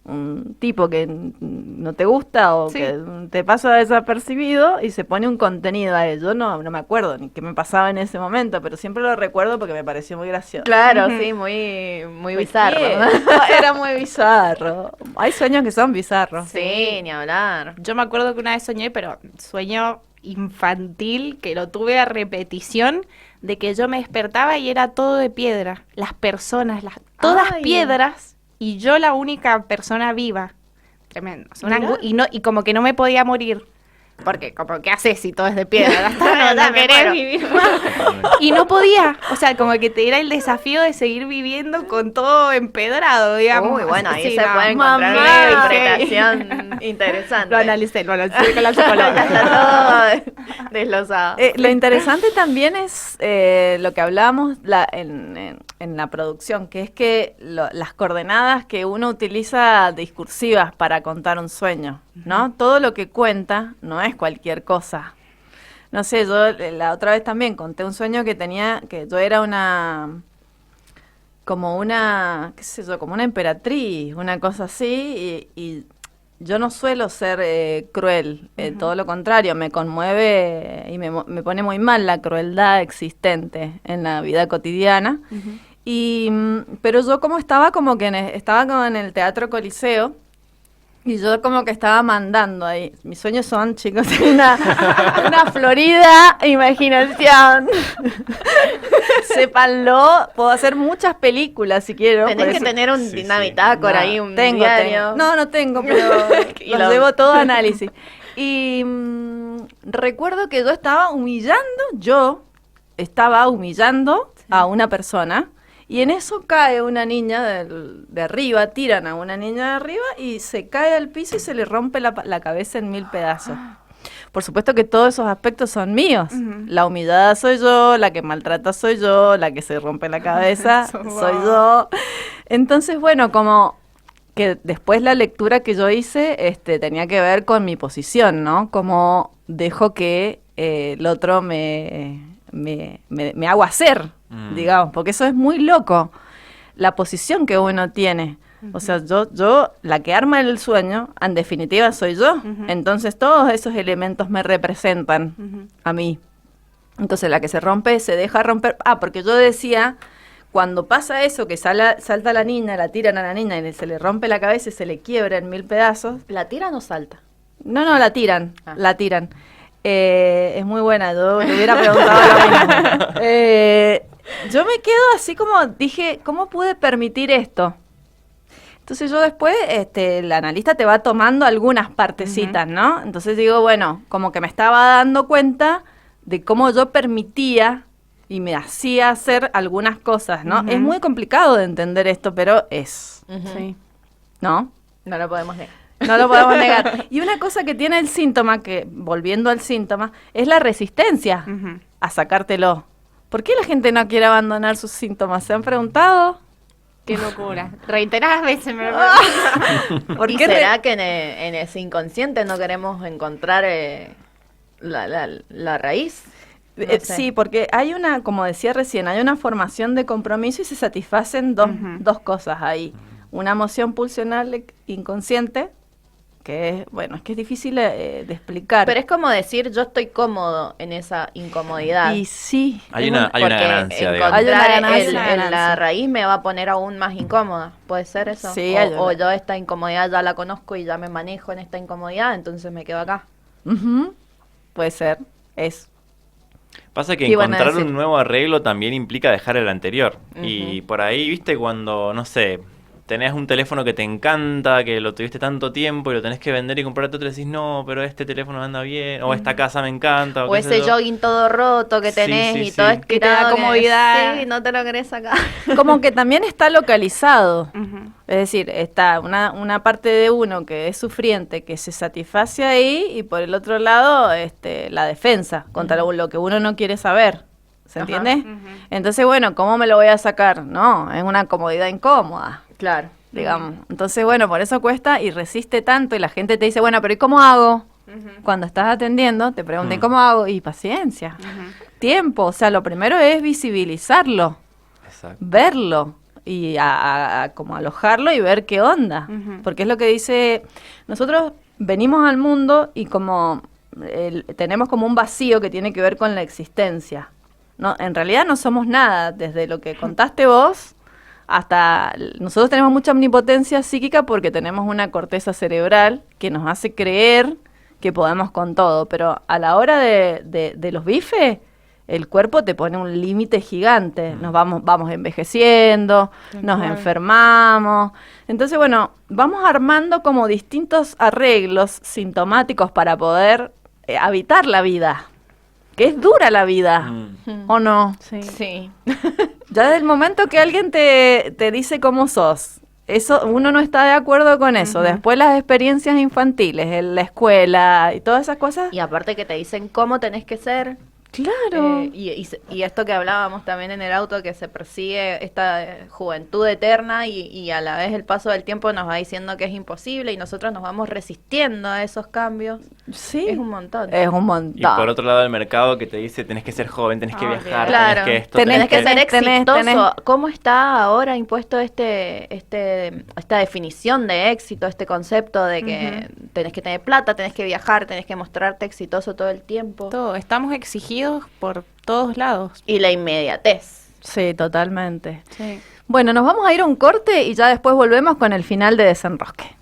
C: un tipo que no te gusta o
U: Sí.
C: que te pasa desapercibido, y se pone un contenido a ello. No me acuerdo ni qué me pasaba en ese momento, pero siempre lo recuerdo porque me pareció muy gracioso.
D: Claro, sí, muy bizarro.
C: Era muy bizarro. Hay sueños que son bizarros.
D: Sí, ni hablar.
U: Yo me acuerdo que una vez soñé, pero sueño infantil, que lo tuve a repetición, de que yo me despertaba y era todo de piedra. Las personas, todas
D: Ay.
U: piedras, y yo la única persona viva. Tremendo. O sea,
D: Mirá.
U: y como que no me podía morir. Porque, como, ¿qué haces si todo es de piedra? Ya está,
D: Ya
U: no
D: me
U: querés
D: muero.
U: vivir más. Y no podía. O sea, como que te era el desafío de seguir viviendo con todo empedrado, digamos.
D: Uy, bueno, ahí
U: Sí,
D: se
U: no.
D: puede encontrar
U: Mamá,
D: una
U: sí.
D: interpretación interesante.
U: Lo analicé con la
D: Ya
U: psicóloga.
D: está todo desglosado.
C: Lo interesante también es lo que hablábamos en la producción, que es que las coordenadas que uno utiliza discursivas para contar un sueño, ¿no? Todo lo que cuenta no es cualquier cosa. No sé, yo la otra vez también conté un sueño que yo era como una emperatriz, una cosa así, y yo no suelo ser cruel, todo lo contrario, me conmueve y me pone muy mal la crueldad existente en la vida cotidiana. Pero yo estaba como en el Teatro Coliseo, y yo como que estaba mandando ahí. Mis sueños son, chicos, una florida imaginación. Sépanlo, puedo hacer muchas películas si quiero.
D: Tenés
C: por
D: que
C: eso-
D: tener un dinamitácor ahí, un
C: tengo.
D: diario.
C: No tengo, pero
D: Y
C: los
D: lo-
C: llevo todo a análisis. Y recuerdo que yo estaba humillando a una persona, y en eso cae una niña de arriba, tiran a una niña de arriba y se cae al piso y se le rompe la cabeza en 1000 pedazos. Por supuesto que todos esos aspectos son míos. La humillada soy yo, la que maltrata soy yo, la que se rompe la cabeza soy yo. Entonces, bueno, como que después la lectura que yo hice tenía que ver con mi posición, ¿no? Como dejo que el otro me hago hacer, digamos, porque eso es muy loco, la posición que uno tiene. O sea, yo, la que arma el sueño, en definitiva soy yo. Entonces todos esos elementos me representan a mí. Entonces la que se rompe, se deja romper. Porque yo decía, cuando pasa eso, que salta la niña, la tiran a la niña y se le rompe la cabeza y se le quiebra en 1000 pedazos.
D: ¿La tiran o salta?
C: No, la tiran, la tiran. Es muy buena, yo le hubiera preguntado lo mismo. Yo me quedo así como dije, ¿cómo pude permitir esto? Entonces yo después, el analista te va tomando algunas partecitas, ¿no? Entonces digo, bueno, como que me estaba dando cuenta de cómo yo permitía y me hacía hacer algunas cosas, ¿no? Es muy complicado de entender esto, pero es.
U: Sí.
C: ¿No?
D: No lo podemos negar.
C: No lo podemos negar. Y una cosa que tiene el síntoma, que volviendo al síntoma, es la resistencia a sacártelo. ¿Por qué la gente no quiere abandonar sus síntomas? ¿Se han preguntado?
U: Qué locura. Reiteradas veces me lo
C: ¿Por
D: ¿Y
C: qué
D: será que en ese inconsciente no queremos encontrar la raíz? No sé.
C: Sí, porque hay una, como decía recién, hay una formación de compromiso y se satisfacen dos cosas ahí. Una emoción pulsional inconsciente, que es, bueno, es que es difícil de explicar.
D: Pero es como decir, yo estoy cómodo en esa incomodidad.
C: Y sí.
E: Hay una ganancia, digamos.
C: Hay una
D: Encontrar
C: ganancia.
D: la raíz me va a poner aún más incómoda. ¿Puede ser eso?
C: Sí, hay
D: o
C: una.
D: yo esta incomodidad ya la conozco y ya me manejo en esta incomodidad, entonces me quedo acá.
C: Puede ser, es.
E: Pasa que
C: ¿Qué iban a
E: encontrar
C: decir?
E: un nuevo arreglo también implica dejar el anterior. Y por ahí, viste, cuando, no sé, tenés un teléfono que te encanta, que lo tuviste tanto tiempo y lo tenés que vender y comprarte otro y decís, no, pero este teléfono anda bien, o esta casa me encanta.
D: O
E: qué sé
D: ese
E: yo.
D: jogging todo roto que tenés y todo
C: Que te da
D: estirado.
C: comodidad.
D: Sí, no te lo querés sacar.
C: Como que también está localizado. Es decir, está una parte de uno que es sufriente, que se satisface ahí, y por el otro lado, la defensa contra lo que uno no quiere saber. ¿Se
D: Ajá.
C: entiende? Entonces, bueno, ¿cómo me lo voy a sacar? No, es una comodidad incómoda.
D: Claro.
C: Digamos. Entonces, bueno, por eso cuesta y resiste tanto, y la gente te dice, bueno, pero ¿y cómo hago? Cuando estás atendiendo, te preguntan, ¿y cómo hago? Y paciencia. Tiempo. O sea, lo primero es visibilizarlo.
E: Exacto.
C: Verlo. Y como alojarlo y ver qué onda. Porque es lo que dice, nosotros venimos al mundo y como tenemos como un vacío que tiene que ver con la existencia. No, en realidad no somos nada, desde lo que contaste vos hasta... Nosotros tenemos mucha omnipotencia psíquica porque tenemos una corteza cerebral que nos hace creer que podemos con todo, pero a la hora de los bifes, el cuerpo te pone un límite gigante. Nos vamos envejeciendo, nos enfermamos. Entonces, bueno, vamos armando como distintos arreglos sintomáticos para poder habitar la vida. Que es dura la vida, ¿o no?
D: Sí.
C: Ya desde el momento que alguien te dice cómo sos, eso uno no está de acuerdo con eso. Después las experiencias infantiles, en la escuela y todas esas cosas.
D: Y aparte que te dicen cómo tenés que ser.
C: Claro.
D: Y esto que hablábamos también en el auto, que se persigue esta juventud eterna y a la vez el paso del tiempo nos va diciendo que es imposible y nosotros nos vamos resistiendo a esos cambios.
C: Sí.
D: Es un montón.
C: Es un montón.
E: Y por otro lado el mercado que te dice, tenés que ser joven, tenés que viajar,
D: Claro.
E: tenés que esto,
D: Tenés que ser exitoso.
C: tenés.
D: ¿Cómo está ahora impuesto esta definición de éxito, este concepto de que tenés que tener plata, tenés que viajar, tenés que mostrarte exitoso todo el tiempo?
U: Todo, estamos exigidos por todos lados.
D: Y la inmediatez.
C: Sí, totalmente.
U: Sí.
C: Bueno, nos vamos a ir a un corte y ya después volvemos con el final de Desenrosque.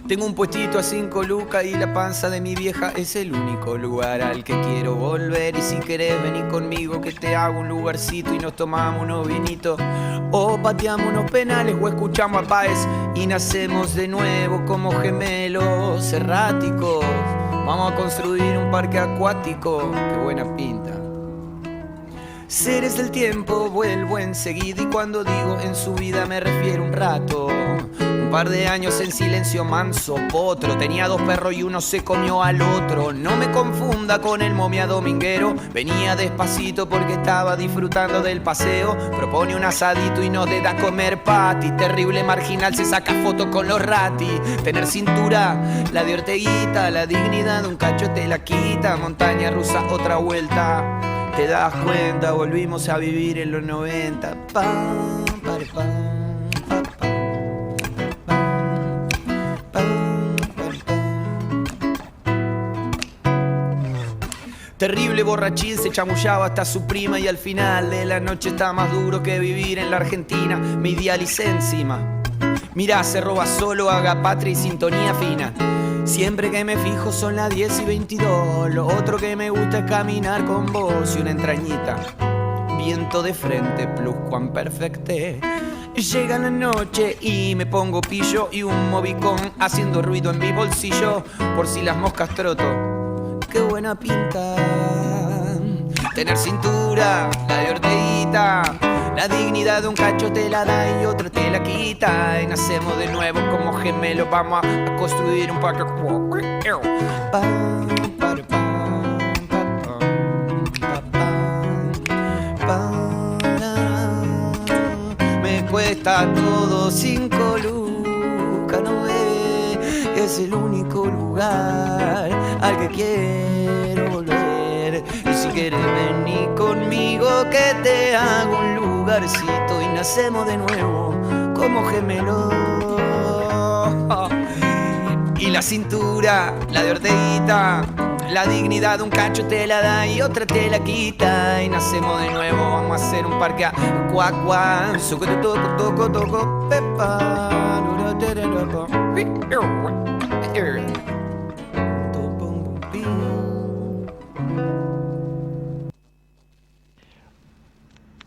A: Tengo un puestito a 5 lucas y la panza de mi vieja es el único lugar al que quiero volver. Y si querés venir conmigo que te hago un lugarcito y nos tomamos unos vinitos, o pateamos unos penales o escuchamos a Páez y nacemos de nuevo como gemelos erráticos. Vamos a construir un parque acuático, qué buena pinta. Seres del tiempo, vuelvo enseguida y cuando digo en su vida me refiero un rato. Un par de años en silencio manso, potro. Tenía 2 perros y uno se comió al otro. No me confunda con el momia dominguero. Venía despacito porque estaba disfrutando del paseo. Propone un asadito y nos da a comer pati. Terrible marginal se saca fotos con los rati. Tener cintura, la de Orteguita. La dignidad, un cacho te la quita. Montaña rusa, otra vuelta. Te das cuenta, volvimos a vivir en los 90. Pam, pare, pam. Terrible borrachín se chamullaba hasta su prima y al final de la noche está más duro que vivir en la Argentina. Me idealicé encima. Mirá, se roba solo, haga patria y sintonía fina. Siempre que me fijo son las 10 y 22. Lo otro que me gusta es caminar con vos y una entrañita. Viento de frente, plus cuan perfecte. Llega la noche y me pongo pillo y un movicón haciendo ruido en mi bolsillo por si las moscas troto. Qué buena pinta tener cintura, la de Orteguita. La dignidad de un cacho te la da y otra te la quita. Y nacemos de nuevo como gemelos, vamos a construir un parque. Me cuesta todo 5 lucas, no ve, es el único lugar al que quiero volver. Y si quieres venir conmigo que te hago un lugarcito y nacemos de nuevo como gemelos. Y la cintura, la de Orteguita, la dignidad de un cacho te la da y otra te la quita. Y nacemos de nuevo, vamos a hacer un parque a cuac, suco te toco, pepa.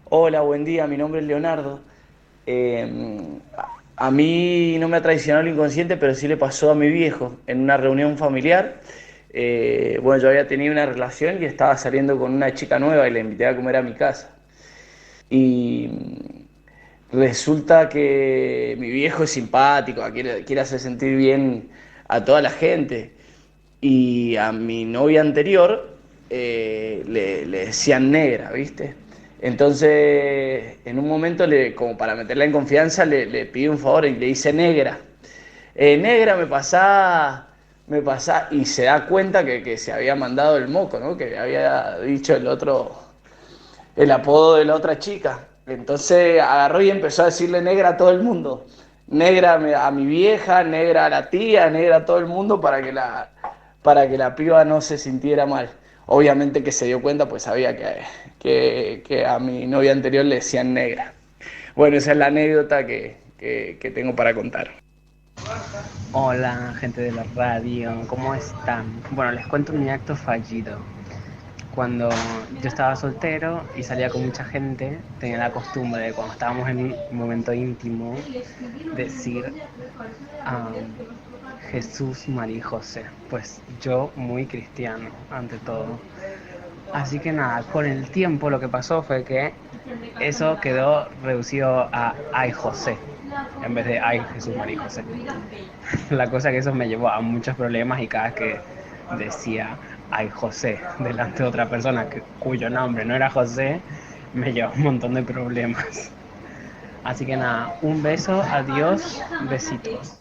B: Hola, buen día, mi nombre es Leonardo. A mí no me ha traicionado el inconsciente, pero sí le pasó a mi viejo en una reunión familiar. Bueno, yo había tenido una relación y estaba saliendo con una chica nueva y la invité a comer a mi casa. Y resulta que mi viejo es simpático, quiere hacer sentir bien a toda la gente. Y a mi novia anterior le decían negra, ¿viste? Entonces, en un momento, como para meterla en confianza, le pidió un favor y le dice negra. Negra, me pasa, y se da cuenta que se había mandado el moco, ¿no? Que había dicho el apodo de la otra chica. Entonces agarró y empezó a decirle negra a todo el mundo. Negra a mi vieja, negra a la tía, negra a todo el mundo para que la piba no se sintiera mal. Obviamente que se dio cuenta, pues sabía que a mi novia anterior le decían negra. Bueno, esa es la anécdota que tengo para contar.
V: Hola, gente de la radio, ¿cómo están? Bueno, les cuento mi acto fallido. Cuando yo estaba soltero y salía con mucha gente, tenía la costumbre de cuando estábamos en un momento íntimo decir Jesús, María y José. Pues yo muy cristiano, ante todo. Así que nada, con el tiempo lo que pasó fue que eso quedó reducido a Ay José, en vez de Ay Jesús, María y José. La cosa que eso me llevó a muchos problemas y cada vez que decía Ay José delante de otra persona cuyo nombre no era José, me llevó un montón de problemas. Así que nada, un beso, adiós, besitos.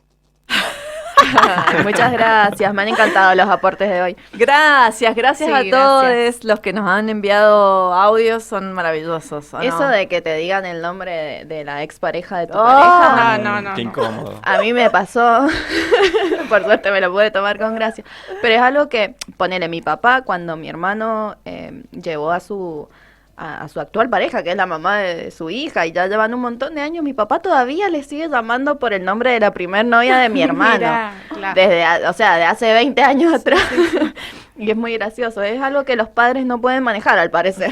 D: Muchas gracias, me han encantado los aportes de hoy.
C: Gracias
D: Sí,
C: a todos
D: gracias.
C: los que nos han enviado audios, son maravillosos. ¿o no?
D: Eso de que te digan el nombre de la expareja de tu
C: Oh,
D: pareja.
C: no.
E: Qué incómodo.
D: A mí me pasó, por suerte me lo pude tomar con gracia, pero es algo que, ponele, mi papá, cuando mi hermano llevó a su actual pareja, que es la mamá de su hija, y ya llevan un montón de años, mi papá todavía le sigue llamando por el nombre de la primer novia de mi hermano.
U: Mira, claro.
D: De hace 20 años atrás. Y es muy gracioso, es algo que los padres no pueden manejar, al parecer.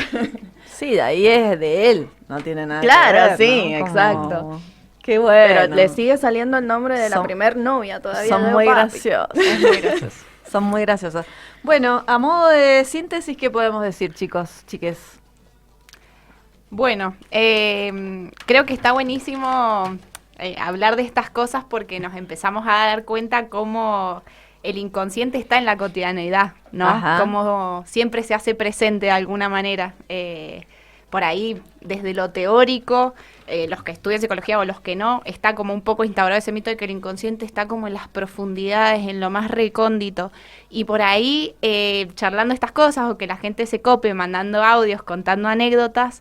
C: Sí, de ahí es de él, no tiene nada
D: Claro,
C: que ver,
D: sí,
C: ¿no? Como-
D: exacto.
C: Qué bueno.
D: Pero le sigue saliendo el nombre de la
C: Son-
D: primer novia todavía.
C: Son
D: de
C: muy
D: papi.
C: graciosos. Son muy graciosos. Bueno, a modo de síntesis, ¿qué podemos decir, chicos, chiques?
U: Bueno, creo que está buenísimo hablar de estas cosas porque nos empezamos a dar cuenta cómo el inconsciente está en la cotidianeidad, ¿no?
C: Ajá.
U: Cómo siempre se hace presente de alguna manera. Por ahí, desde lo teórico, los que estudian psicología o los que no, está como un poco instaurado ese mito de que el inconsciente está como en las profundidades, en lo más recóndito. Y por ahí, charlando estas cosas o que la gente se cope mandando audios, contando anécdotas,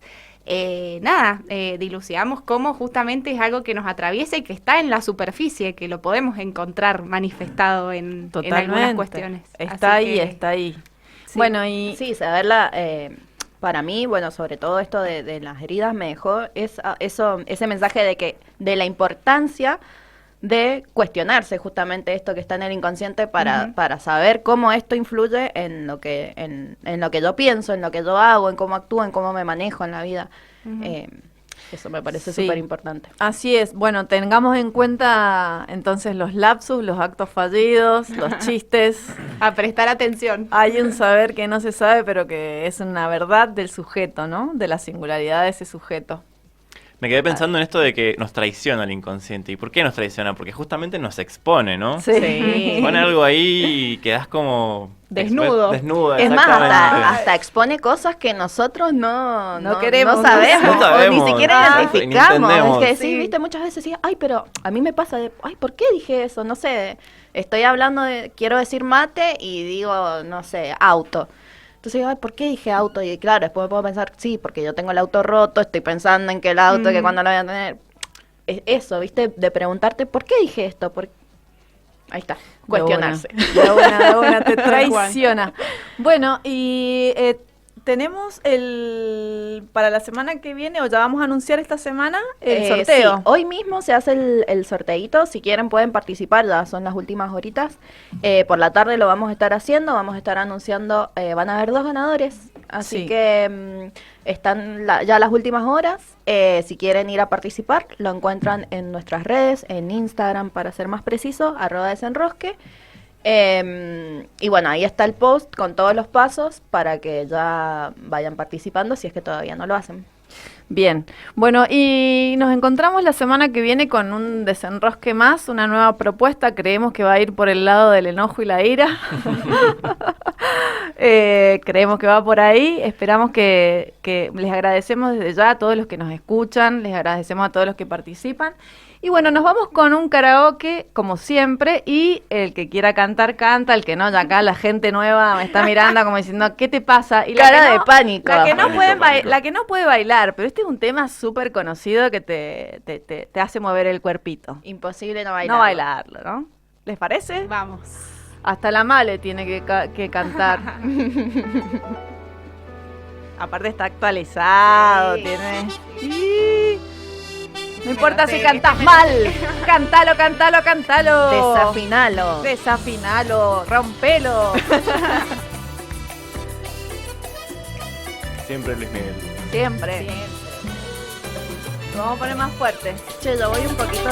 U: dilucidamos cómo justamente es algo que nos atraviesa y que está en la superficie, que lo podemos encontrar manifestado en algunas cuestiones.
C: Está
U: Así
C: ahí,
U: que-
C: está ahí.
D: Sí.
C: Bueno, y
D: Sí, saberla, para mí, bueno, sobre todo esto de las heridas me dejó ese mensaje de la importancia de cuestionarse justamente esto que está en el inconsciente para saber cómo esto influye en lo que en lo que yo pienso, en lo que yo hago, en cómo actúo, en cómo me manejo en la vida.
U: Ujú.
D: Eso me parece
C: Sí.
D: súper importante.
C: Así es. Bueno, tengamos en cuenta entonces los lapsus, los actos fallidos, los chistes.
U: A prestar atención.
C: Hay un saber que no se sabe, pero que es una verdad del sujeto, ¿no? De la singularidad de ese sujeto.
E: Me quedé pensando en esto de que nos traiciona el inconsciente. ¿Y por qué nos traiciona? Porque justamente nos expone, ¿no?
C: Sí.
E: Pone algo ahí y quedás como...
D: Desnudo.
E: Desnudo,
D: Es más,
E: exactamente.
D: hasta expone cosas que nosotros no
C: queremos,
D: no sabemos,
E: no sabemos.
D: o ni siquiera
E: Exacto,
D: identificamos.
E: ni entendemos.
D: Es que sí, viste, muchas veces sí, ay, pero a mí me pasa de, ay, ¿por qué dije eso? No sé, estoy hablando de, quiero decir mate y digo, no sé, auto. Entonces digo, ay, ¿por qué dije auto? Y claro, después me puedo pensar, sí, porque yo tengo el auto roto, estoy pensando en que el auto, que cuando lo voy a tener. Es eso, viste, de preguntarte, ¿por qué dije esto? Ahí está, cuestionarse.
C: De una, te traiciona. Bueno, y tenemos para la semana que viene, o ya vamos a anunciar esta semana, el sorteo.
D: Sí, hoy mismo se hace el sorteíto, si quieren pueden participar, ya son las últimas horitas. Por la tarde lo vamos a estar haciendo, vamos a estar anunciando, van a haber 2 ganadores, así
C: Sí.
D: que están ya las últimas horas. Si quieren ir a participar, lo encuentran en nuestras redes, en Instagram para ser más preciso, @desenrosque. Y bueno, ahí está el post con todos los pasos para que ya vayan participando si es que todavía no lo hacen.
C: Bien, bueno, y nos encontramos la semana que viene con un desenrosque más, una nueva propuesta. Creemos que va a ir por el lado del enojo y la ira. Creemos que va por ahí. Esperamos que les agradecemos desde ya a todos los que nos escuchan, les agradecemos a todos los que participan. Y bueno, nos vamos con un karaoke, como siempre, y el que quiera cantar, canta, el que no, ya acá la gente nueva me está mirando como diciendo, ¿qué te pasa? Y
D: Cara
C: que
D: de pánico.
C: La que no,
E: Pánico.
C: la que no puede bailar, pero este es un tema súper conocido que te hace mover el cuerpito.
D: Imposible no bailarlo.
C: No bailarlo, ¿no? ¿Les parece?
U: Vamos.
C: Hasta la Male tiene que cantar. Aparte está actualizado,
D: Sí.
C: tiene... Sí. No importa si cantás mal, cántalo, cántalo, cántalo.
D: Desafinalo.
C: Desafinalo, rompelo.
E: Siempre Luis Miguel.
C: Siempre. Lo vamos a poner más fuerte.
D: Che, yo voy un poquito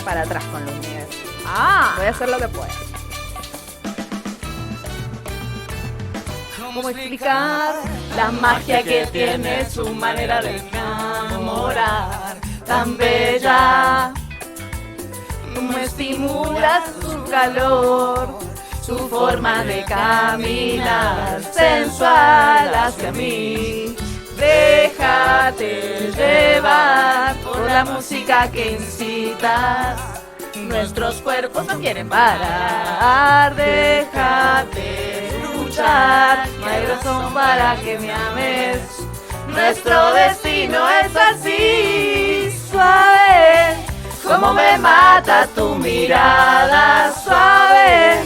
D: para atrás con Luis Miguel.
C: Ah,
D: Voy a hacer lo que pueda.
C: ¿cómo explicar la magia que tiene su manera de enamorar? Tan bella, cómo estimula su calor, su forma de caminar sensual hacia mí. Déjate llevar por la música que incitas. Nuestros cuerpos no quieren parar. Déjate luchar, no hay razón para que me ames. Nuestro destino es así, suave, como me mata tu mirada, suave,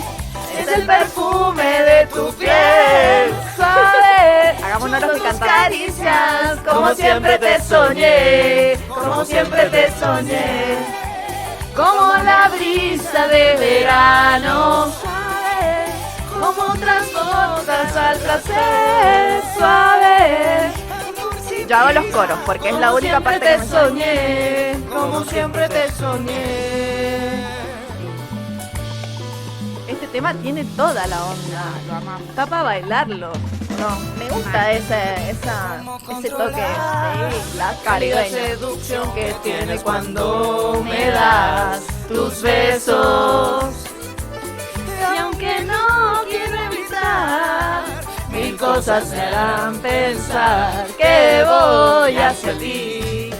C: es el perfume de tu piel, suave. Hagámonos los que cantamos. Caricias, como siempre te soñé, como siempre te soñé, como la brisa de verano, suave, como transportas al placer, suave.
D: Yo hago los coros porque es la única parte que
C: te
D: me sale.
C: soñé, como siempre te soñé. Este tema tiene toda la onda. Está para bailarlo. No,
D: Me gusta ese toque de la caribeña.
C: seducción que tiene cuando me das tus besos. Y aunque no quiero evitar, mil cosas me harán pensar que voy hacia ti.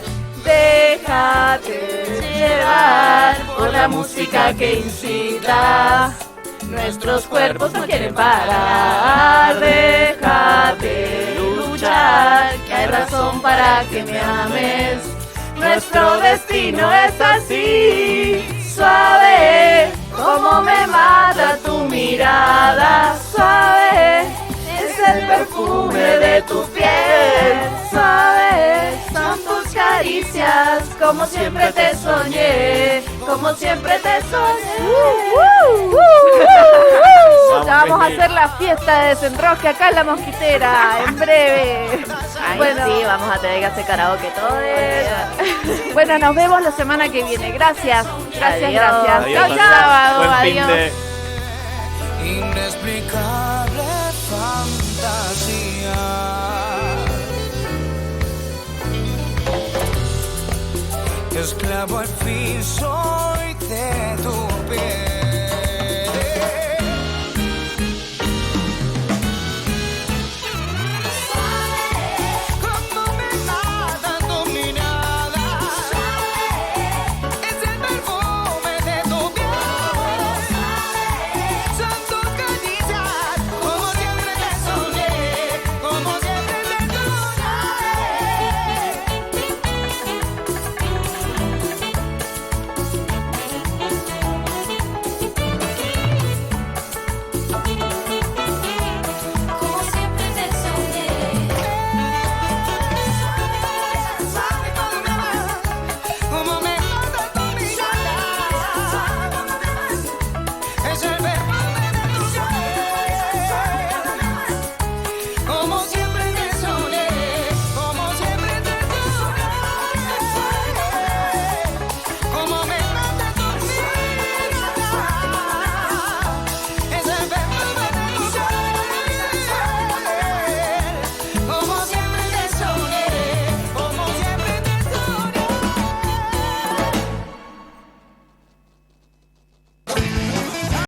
C: Déjate llevar por la música que incita. Nuestros cuerpos no quieren parar. Déjate luchar, que hay razón para que me ames. Nuestro destino es así, suave, como me mata tu mirada, suave, es el perfume de tu piel, suave, son tus caricias, como siempre te soñé, como siempre te soñé. Ya vamos a hacer la fiesta de desenrosque acá en La Mosquitera, en breve.
D: Bueno, sí, vamos a tener que hacer karaoke todos.
C: Bueno, nos vemos la semana que viene. Gracias. Gracias,
D: Adiós.
C: gracias.
E: Adiós,
C: Chau, chau.
E: Buen
C: Adiós.
E: fin de-
O: Inexplicable fantasía. Esclavo al fin soy de tu piel.